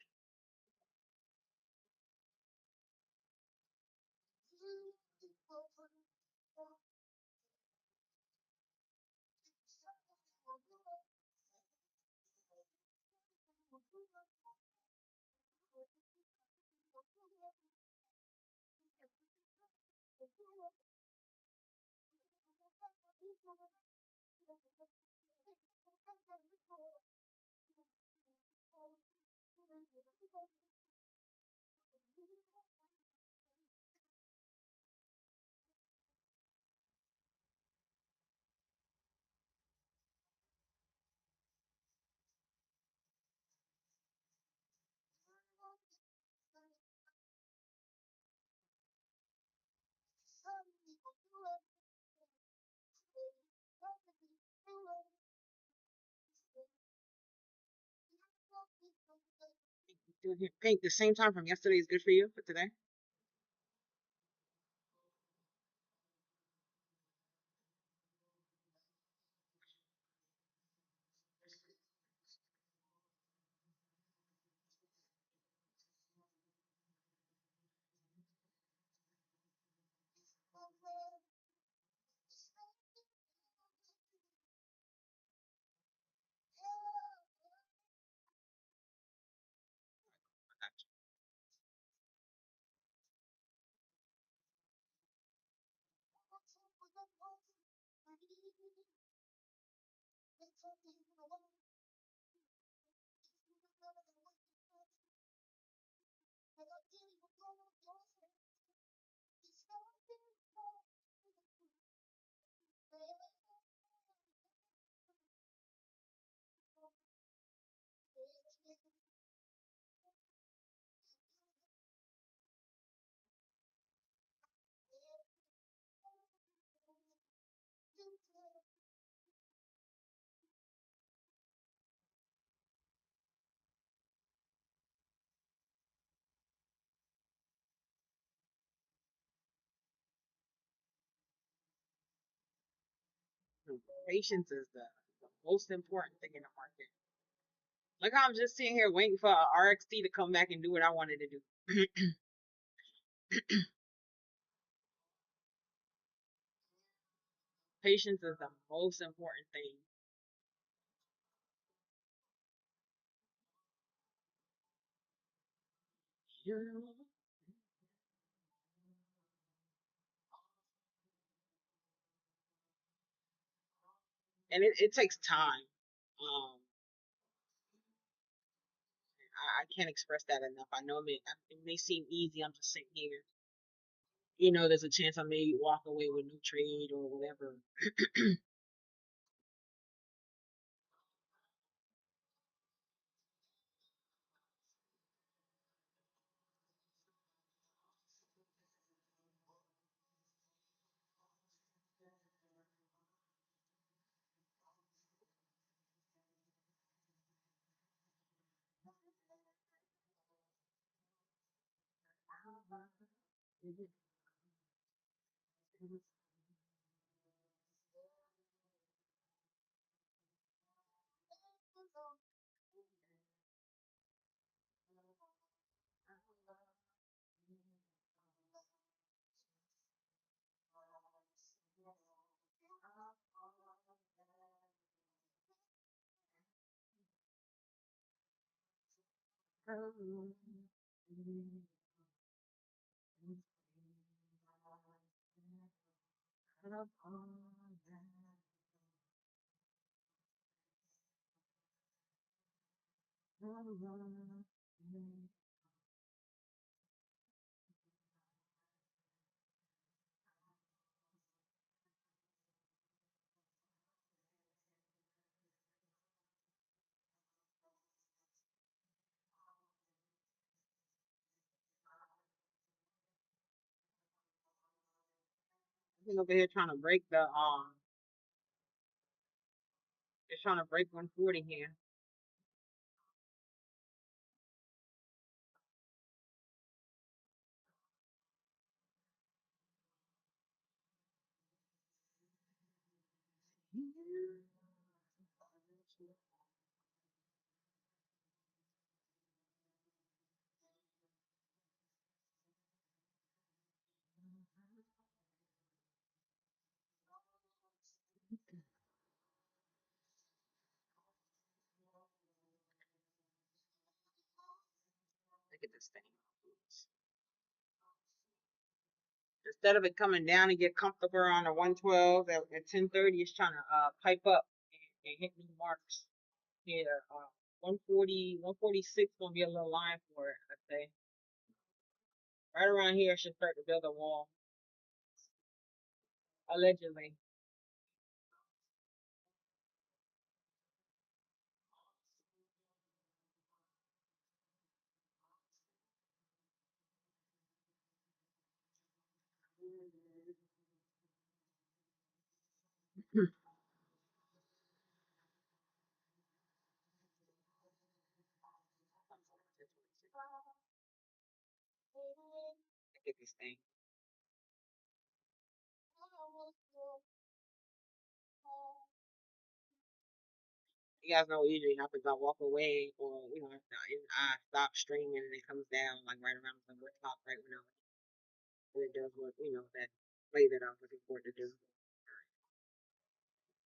Doing here. Pink, the same time from yesterday is good for you for today? Patience is the most important thing in the market. Look how I'm just sitting here waiting for a RXT to come back and do what I wanted to do. Patience is the most important thing. And it takes time. Um, I can't express that enough. I know it may seem easy. I'm just sitting here. There's a chance I may walk away with no trade or whatever. He's over here trying to break the it's trying to break 140 here. Look at this thing. Instead of it coming down and get comfortable on the 112 at 10:30, it's trying to pipe up and hit new marks. Yeah, 140, 146 gonna be a little line for it, I'd say. Right around here, it should start to build a wall, allegedly. Look at this thing. You guys know what usually happens. I walk away, or I stop streaming and it comes down like right around the top, right when it does what that play that I was looking for it to do.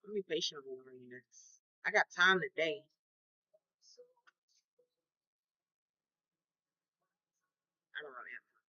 Let me patient on learning this. I got time today. I don't really have time.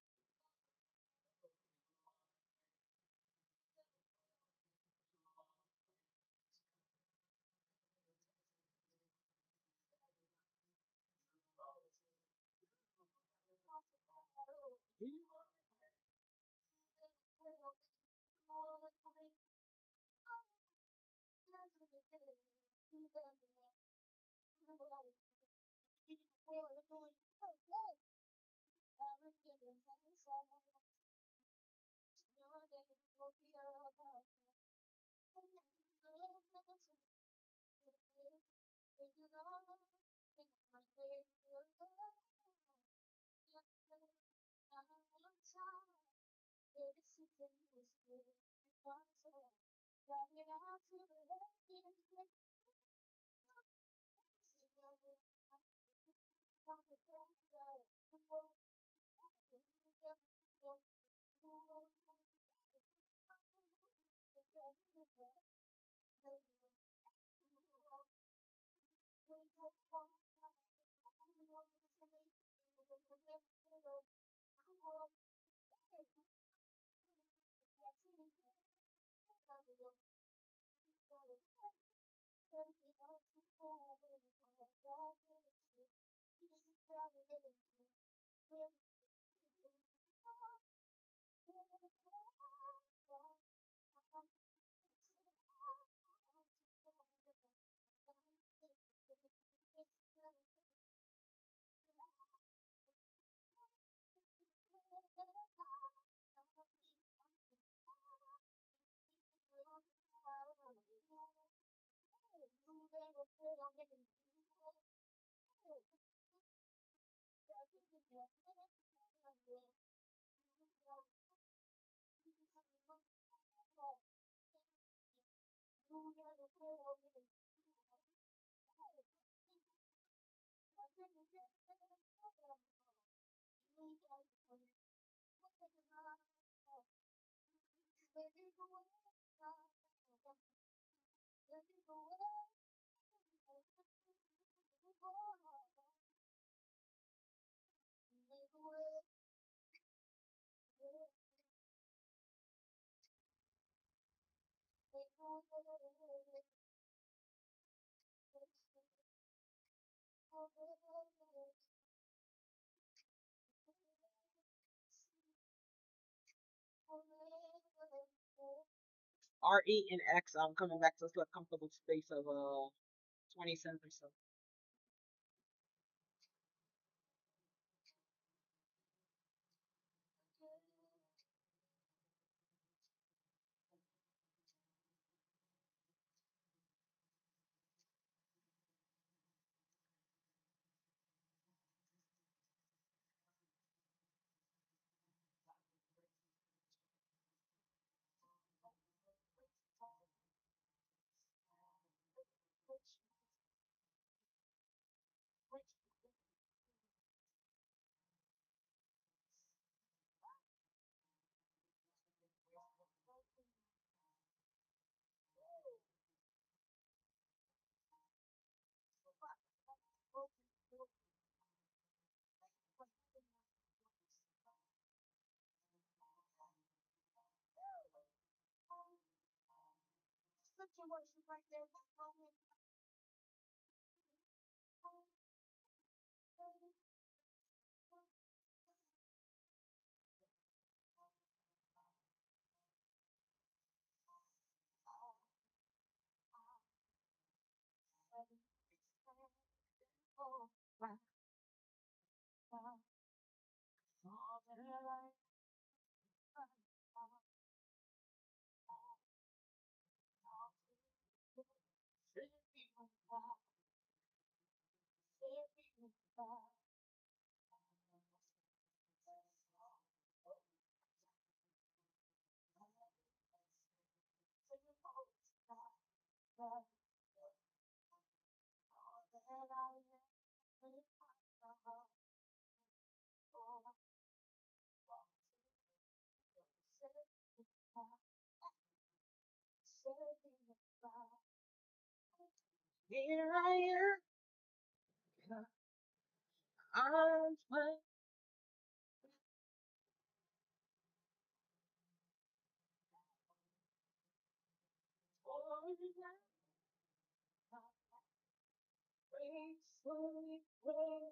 RE and X, I'm coming back to a comfortable space of 20 cents or so. Here I am, arms wide open,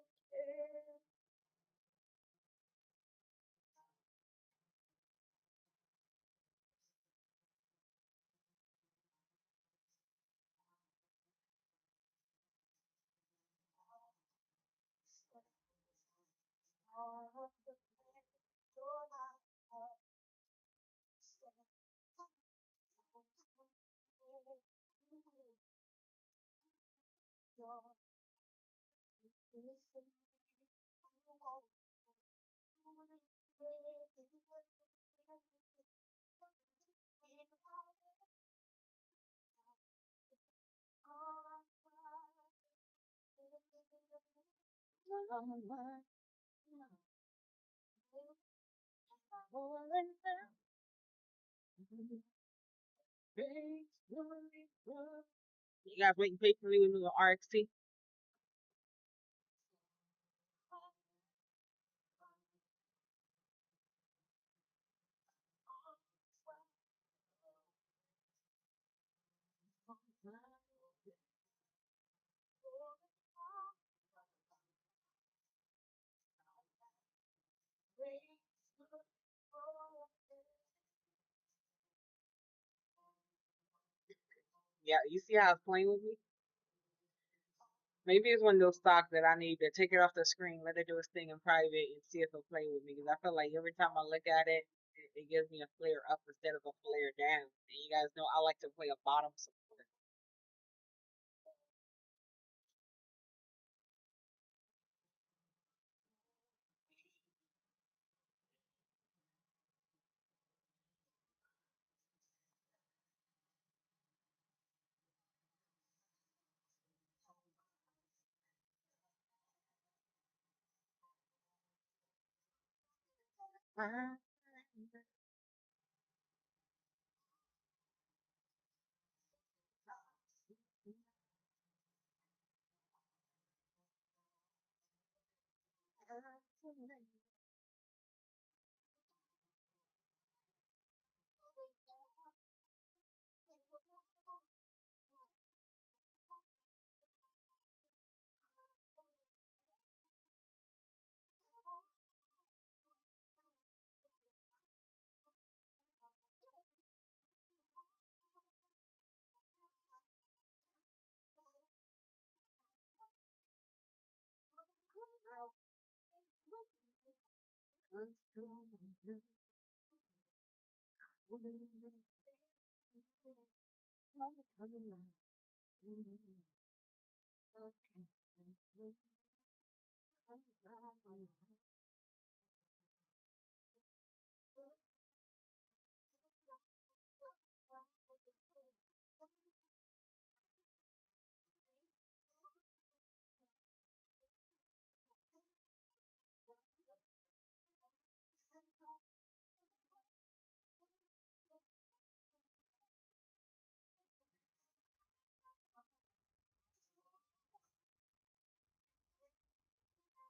gracefully broken. You guys waiting patiently with me on RXT? Yeah, you see how it's playing with me? Maybe it's one of those stocks that I need to take it off the screen, let it do its thing in private, and see if it'll play with me. Because I feel like every time I look at it, it gives me a flare up instead of a flare down. And you guys know I like to play a bottom support.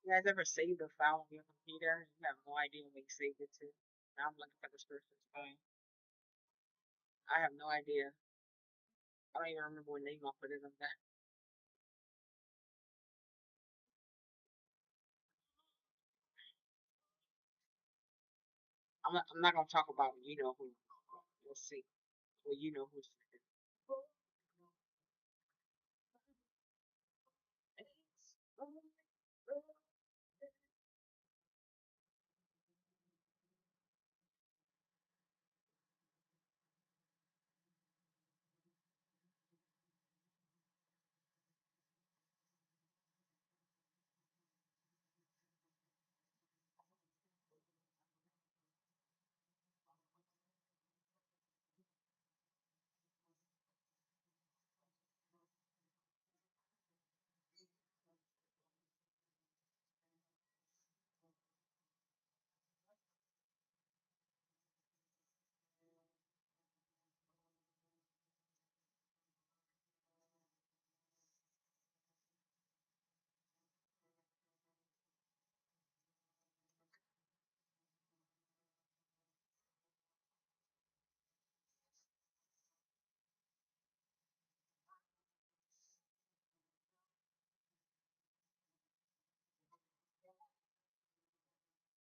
You guys ever save the file on your computer? You have no idea where you saved it to. Now I'm looking for this person's phone. I have no idea. I don't even remember what name I put it on that. I'm not gonna talk about you know who. Let's see. Well, you know who's.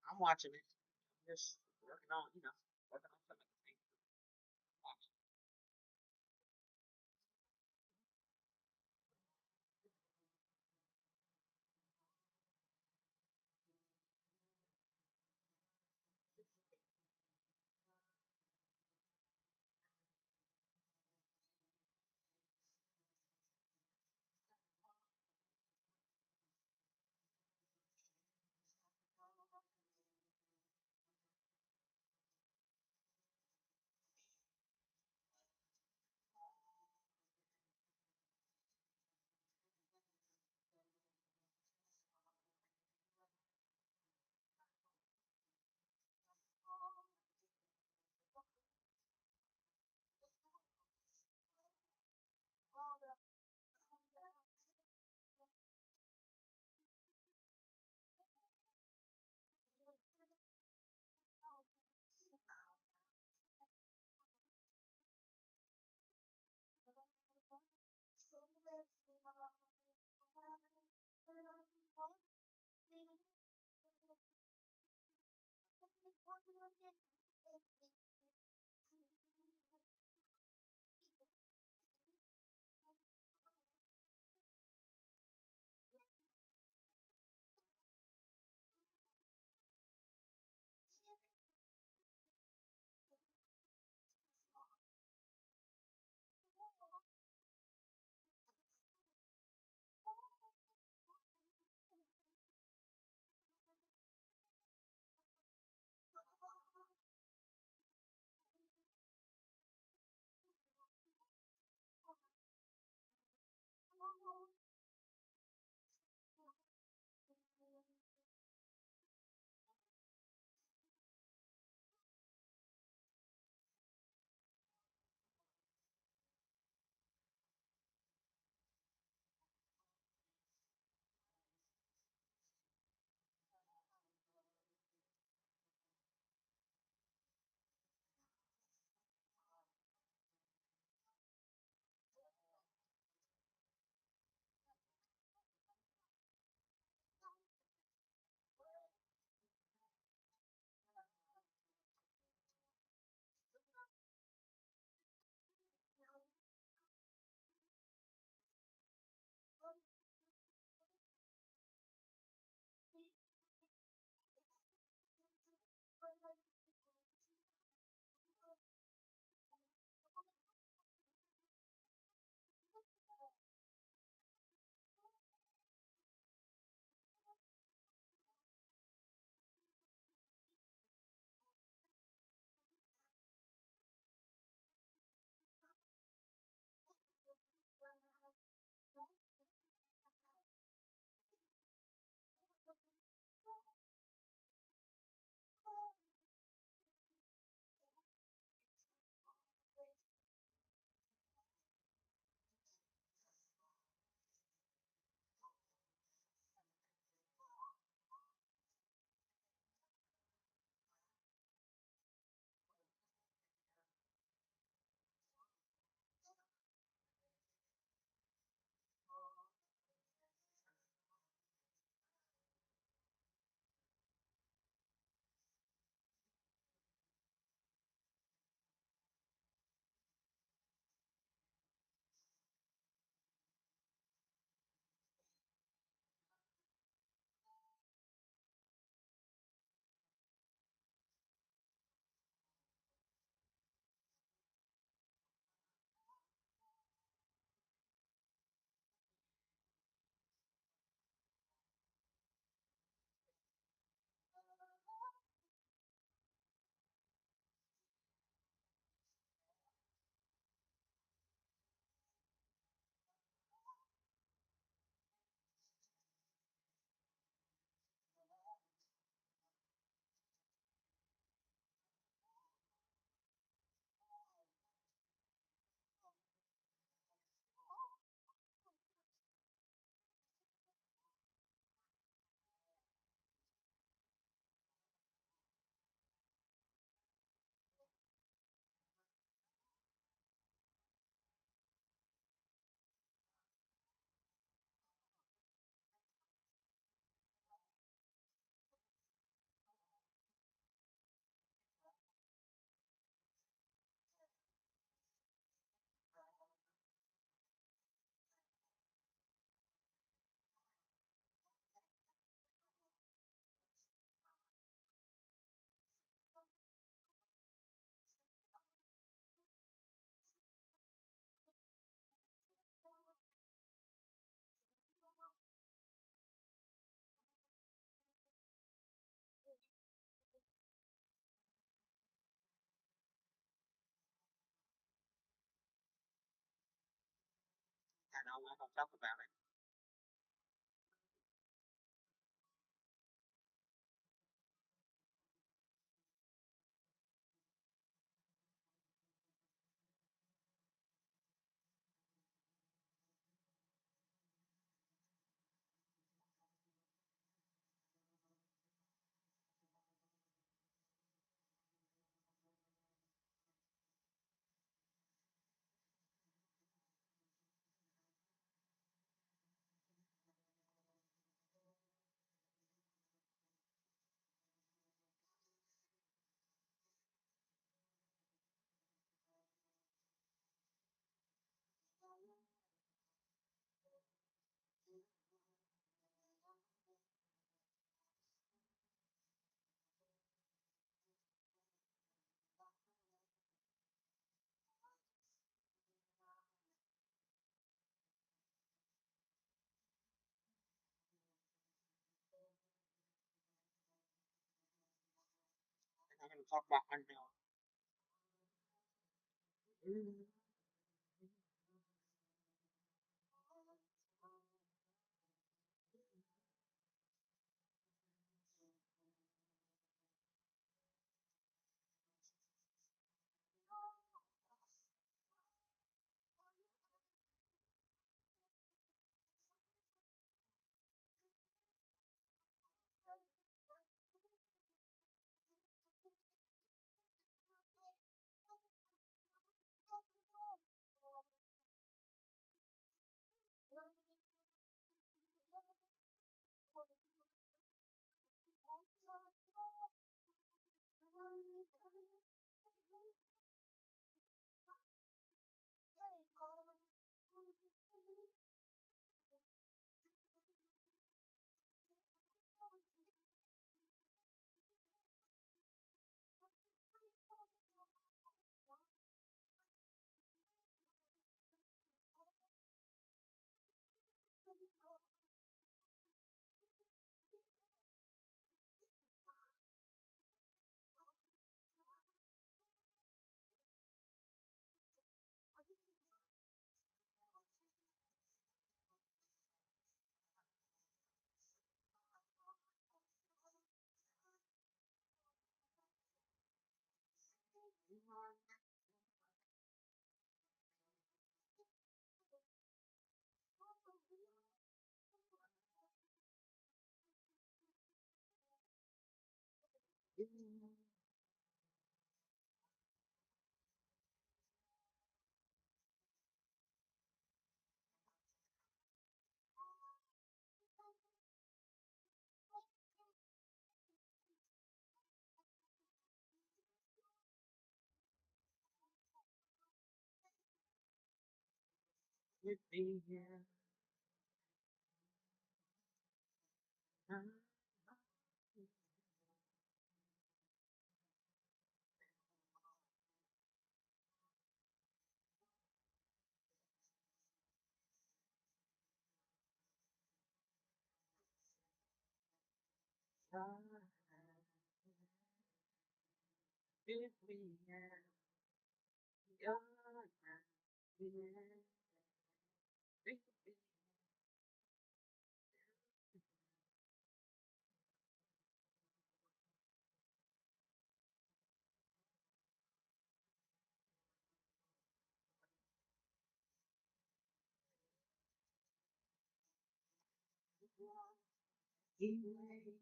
I'm watching it. I'm just working on, working on some of the things. and I'm not gonna talk about it. I'm not gonna talk about unknown. Mm. With me here. With me here. He waited.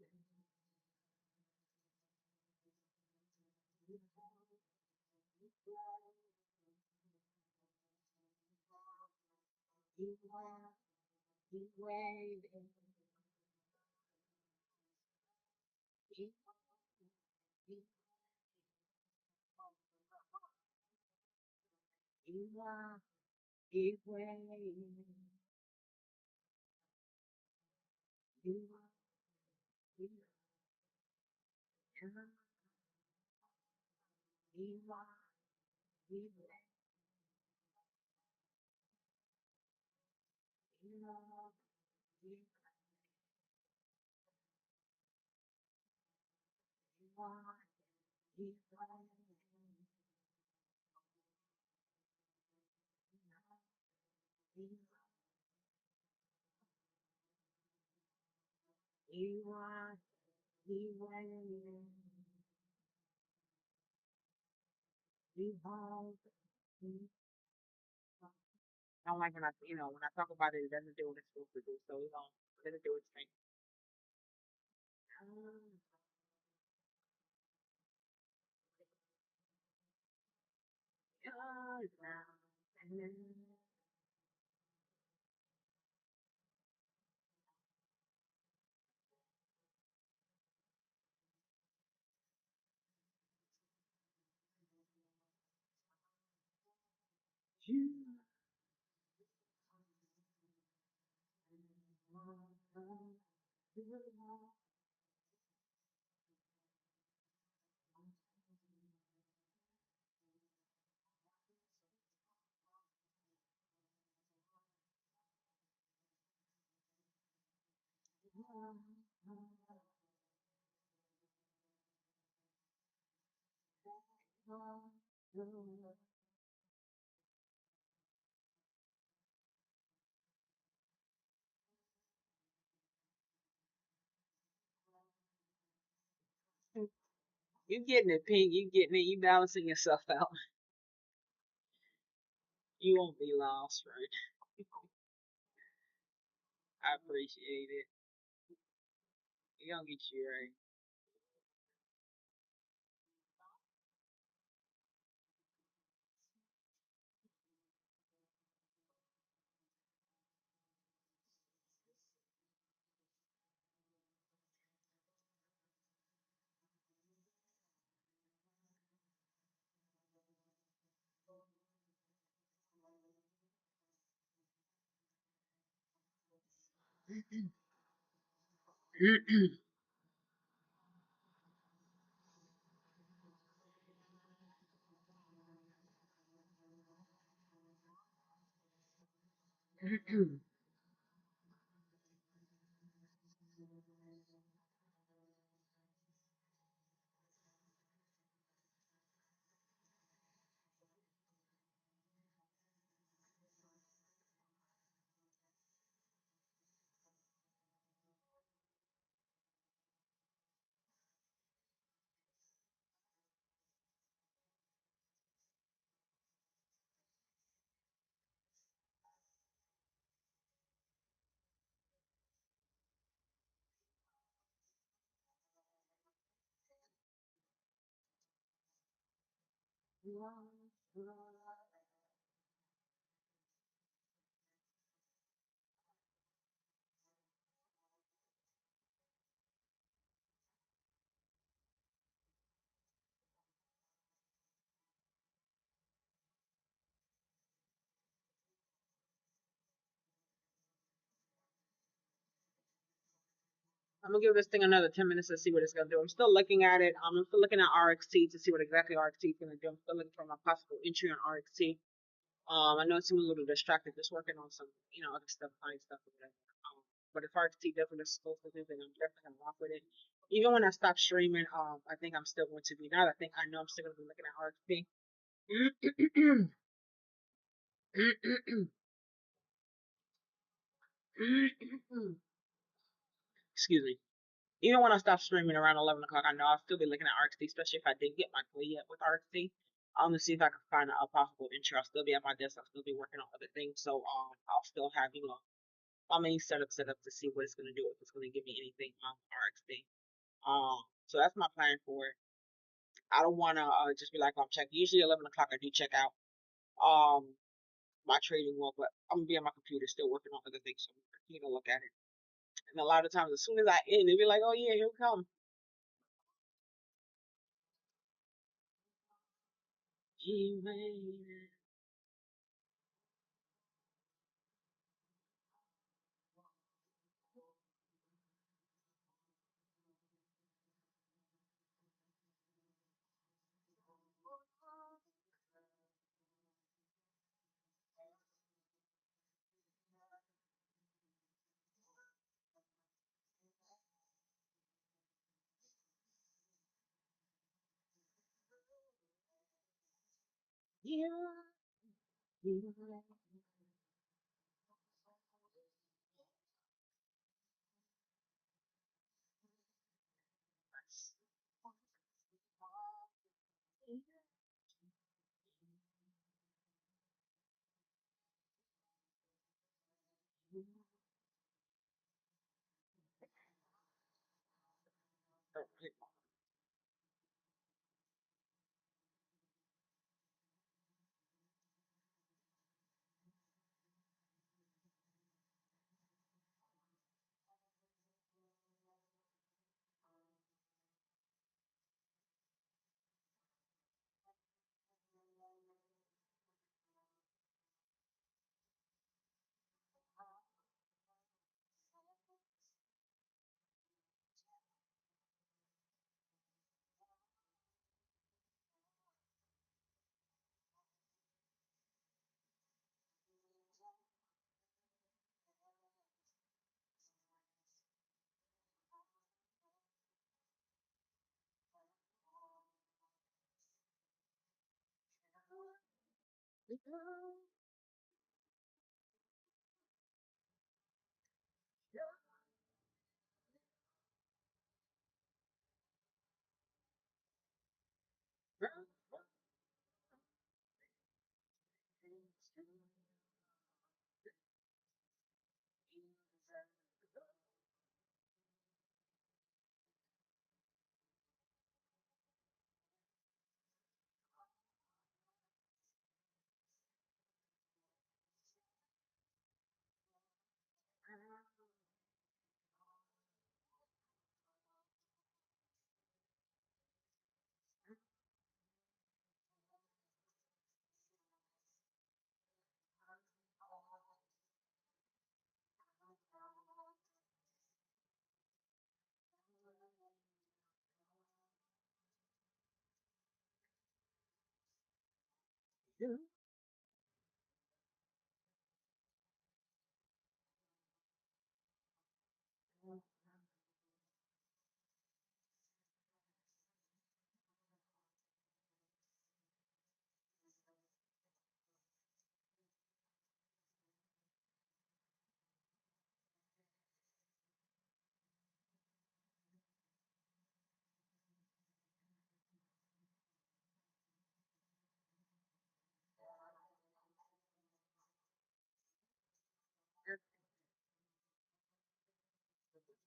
He waited. He waited. He he he wa- he waited. He wa- he he wa- he waited. He wa- he wa- he waited. You want, you want, you want. I don't like when when I talk about it, it doesn't do what it's supposed to do. So we don't let it do its thing. You getting it, Pink. You getting it. You balancing yourself out. You won't be lost, right? I appreciate it. You gonna get you right. I'm gonna give this thing another 10 minutes to see what it's gonna do. I'm still looking at it. I'm still looking at RXT to see what exactly RXT is gonna do. I'm still looking for my possible entry on RXT. I know it seems a little distracted, just working on some, other stuff, client stuff or whatever. But if RXT definitely is supposed to do, then I'm definitely gonna rock with it. Even when I stop streaming, I think I'm still going to be. Now that I know I'm still gonna be looking at RXT. Excuse me. Even when I stop streaming around 11 o'clock, I know I'll still be looking at RXT, especially if I didn't get my play yet with RXT. I'm gonna see if I can find a possible entry. I'll still be at my desk. I'll still be working on other things, so I'll still have my main setup set up to see what it's gonna do, if it's gonna give me anything on RXT. So that's my plan for it. I don't wanna just be like, I'm checking. Usually 11 o'clock I do check out my trading one, but I'm gonna be on my computer still working on other things, so I'm gonna continue to look at it. And a lot of times, as soon as I end, they be like, "Oh yeah, here we come."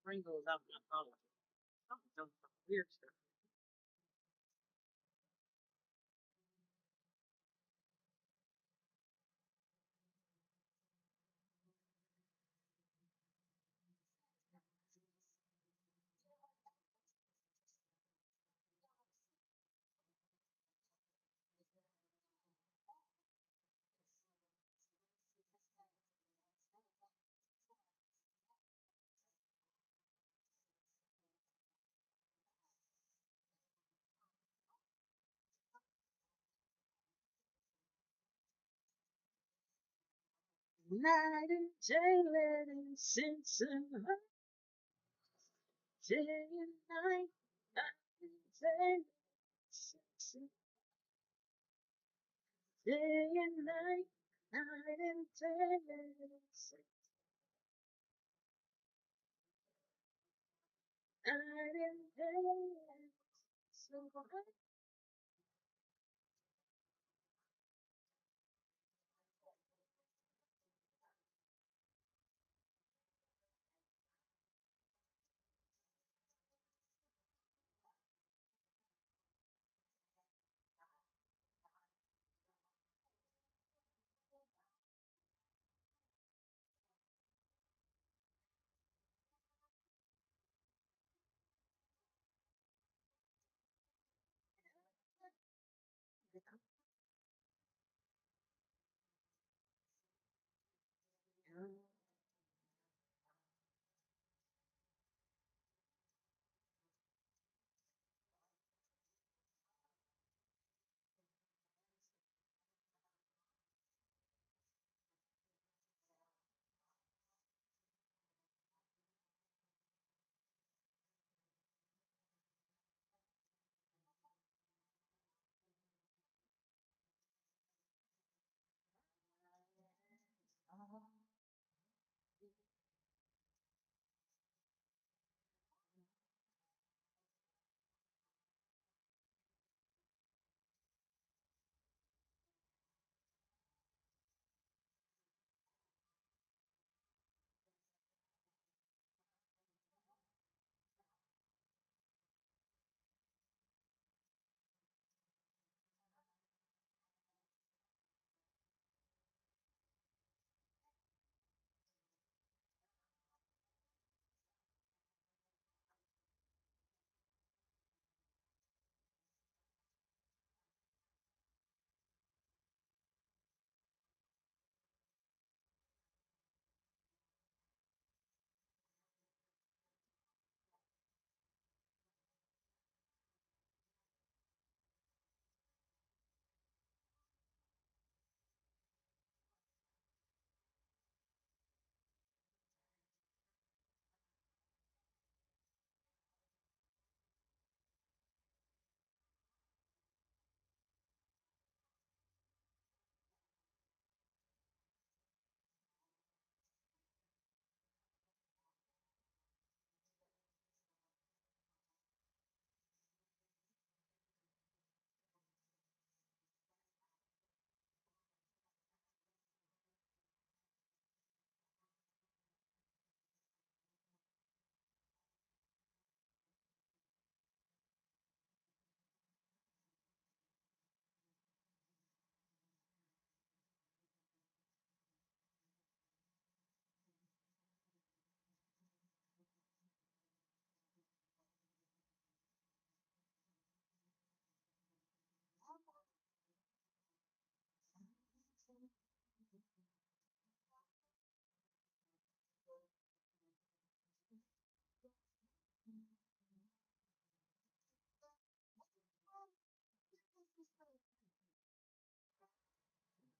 Sprinkles out my phone. Some weird stuff. Night and day, letting sense in her. Day and night, night and day, sense in day and night, night and day, letting sense night and day, so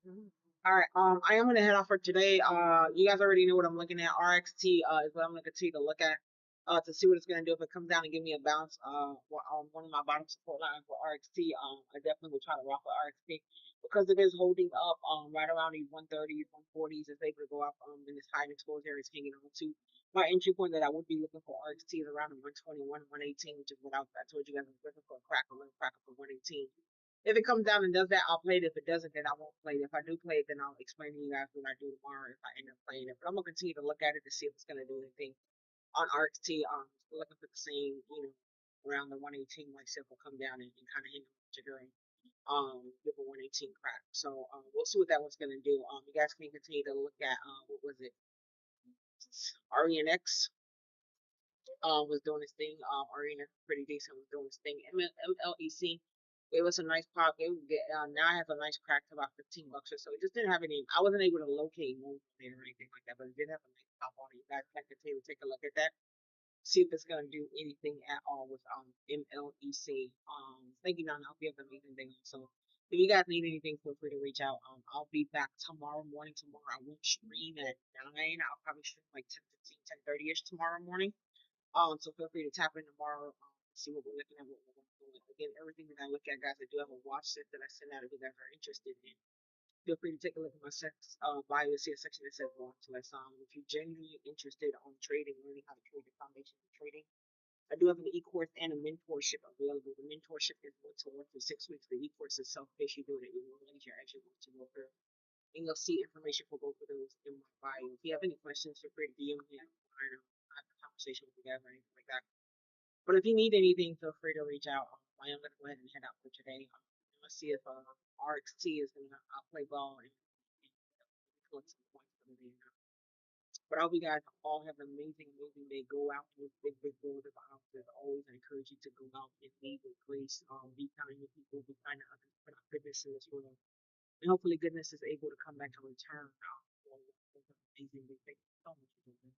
All right. I am gonna head off for today. You guys already know what I'm looking at. RXT is what I'm gonna continue to look at. To see what it's gonna do. If it comes down and give me a bounce, one of my bottom support lines for RXT. I definitely will try to rock with RXT because it is holding up. Right around these 130s, 140s. It's able to go up. In this high exposed area, it's hanging on to. My entry point that I would be looking for RXT is around the 121, 118, which is what I told you guys I was looking for a crack, a little cracker for 118. If it comes down and does that, I'll play it. If it doesn't, then I won't play it. If I do play it, then I'll explain to you guys what I do tomorrow if I end up playing it. But I'm gonna continue to look at it to see if it's gonna do anything on RXT. Looking for the same, around the 118, like if will come down and kind of hit the trigger and give a 118 crack. So we'll see what that one's gonna do. You guys can continue to look at what was it? RENX was doing his thing. Arena pretty decent was doing his thing. MLEC gave us a nice pop. Now I have a nice crack to about 15 bucks or so. It just didn't have any. I wasn't able to locate no there or anything like that, but it did have a nice pop on it. You guys can continue to take a look at that. See if it's gonna do anything at all with MLEC. Thank you, Don. I hope you have an amazing day. So if you guys need anything, feel free to reach out. I'll be back tomorrow morning. Tomorrow I won't stream at 9. I'll probably stream like 10:15, 10:30 ish tomorrow morning. So feel free to tap in tomorrow, see what we're looking at, what we're going to do. Again, everything that I look at, guys, I do have a watch list that I send out if you guys are interested in. Feel free to take a look at my bio, see a section that says watch list. If you're genuinely interested on trading, learning how to trade the foundation of trading, I do have an e-course and a mentorship available. The mentorship is once a month for 6 weeks. The e-course is self-paced. You do it at your own leisure as you want to go through. And you'll see information for both of those in my bio. If you have any questions, feel free to DM me. I have a conversation with you guys or anything like that. But if you need anything, feel free to reach out. I am going to go ahead and head out for today. Let's see if RXT is going to play ball and collect some points for the day. But I hope you guys all have an amazing, amazing day. Go out with big, big goals of ours. As always, I encourage you to go out and lead with grace. Be kind to people, be kind to others, put out goodness in this world. And hopefully, goodness is able to come back and return for an amazing day. Thank you so much for doing this.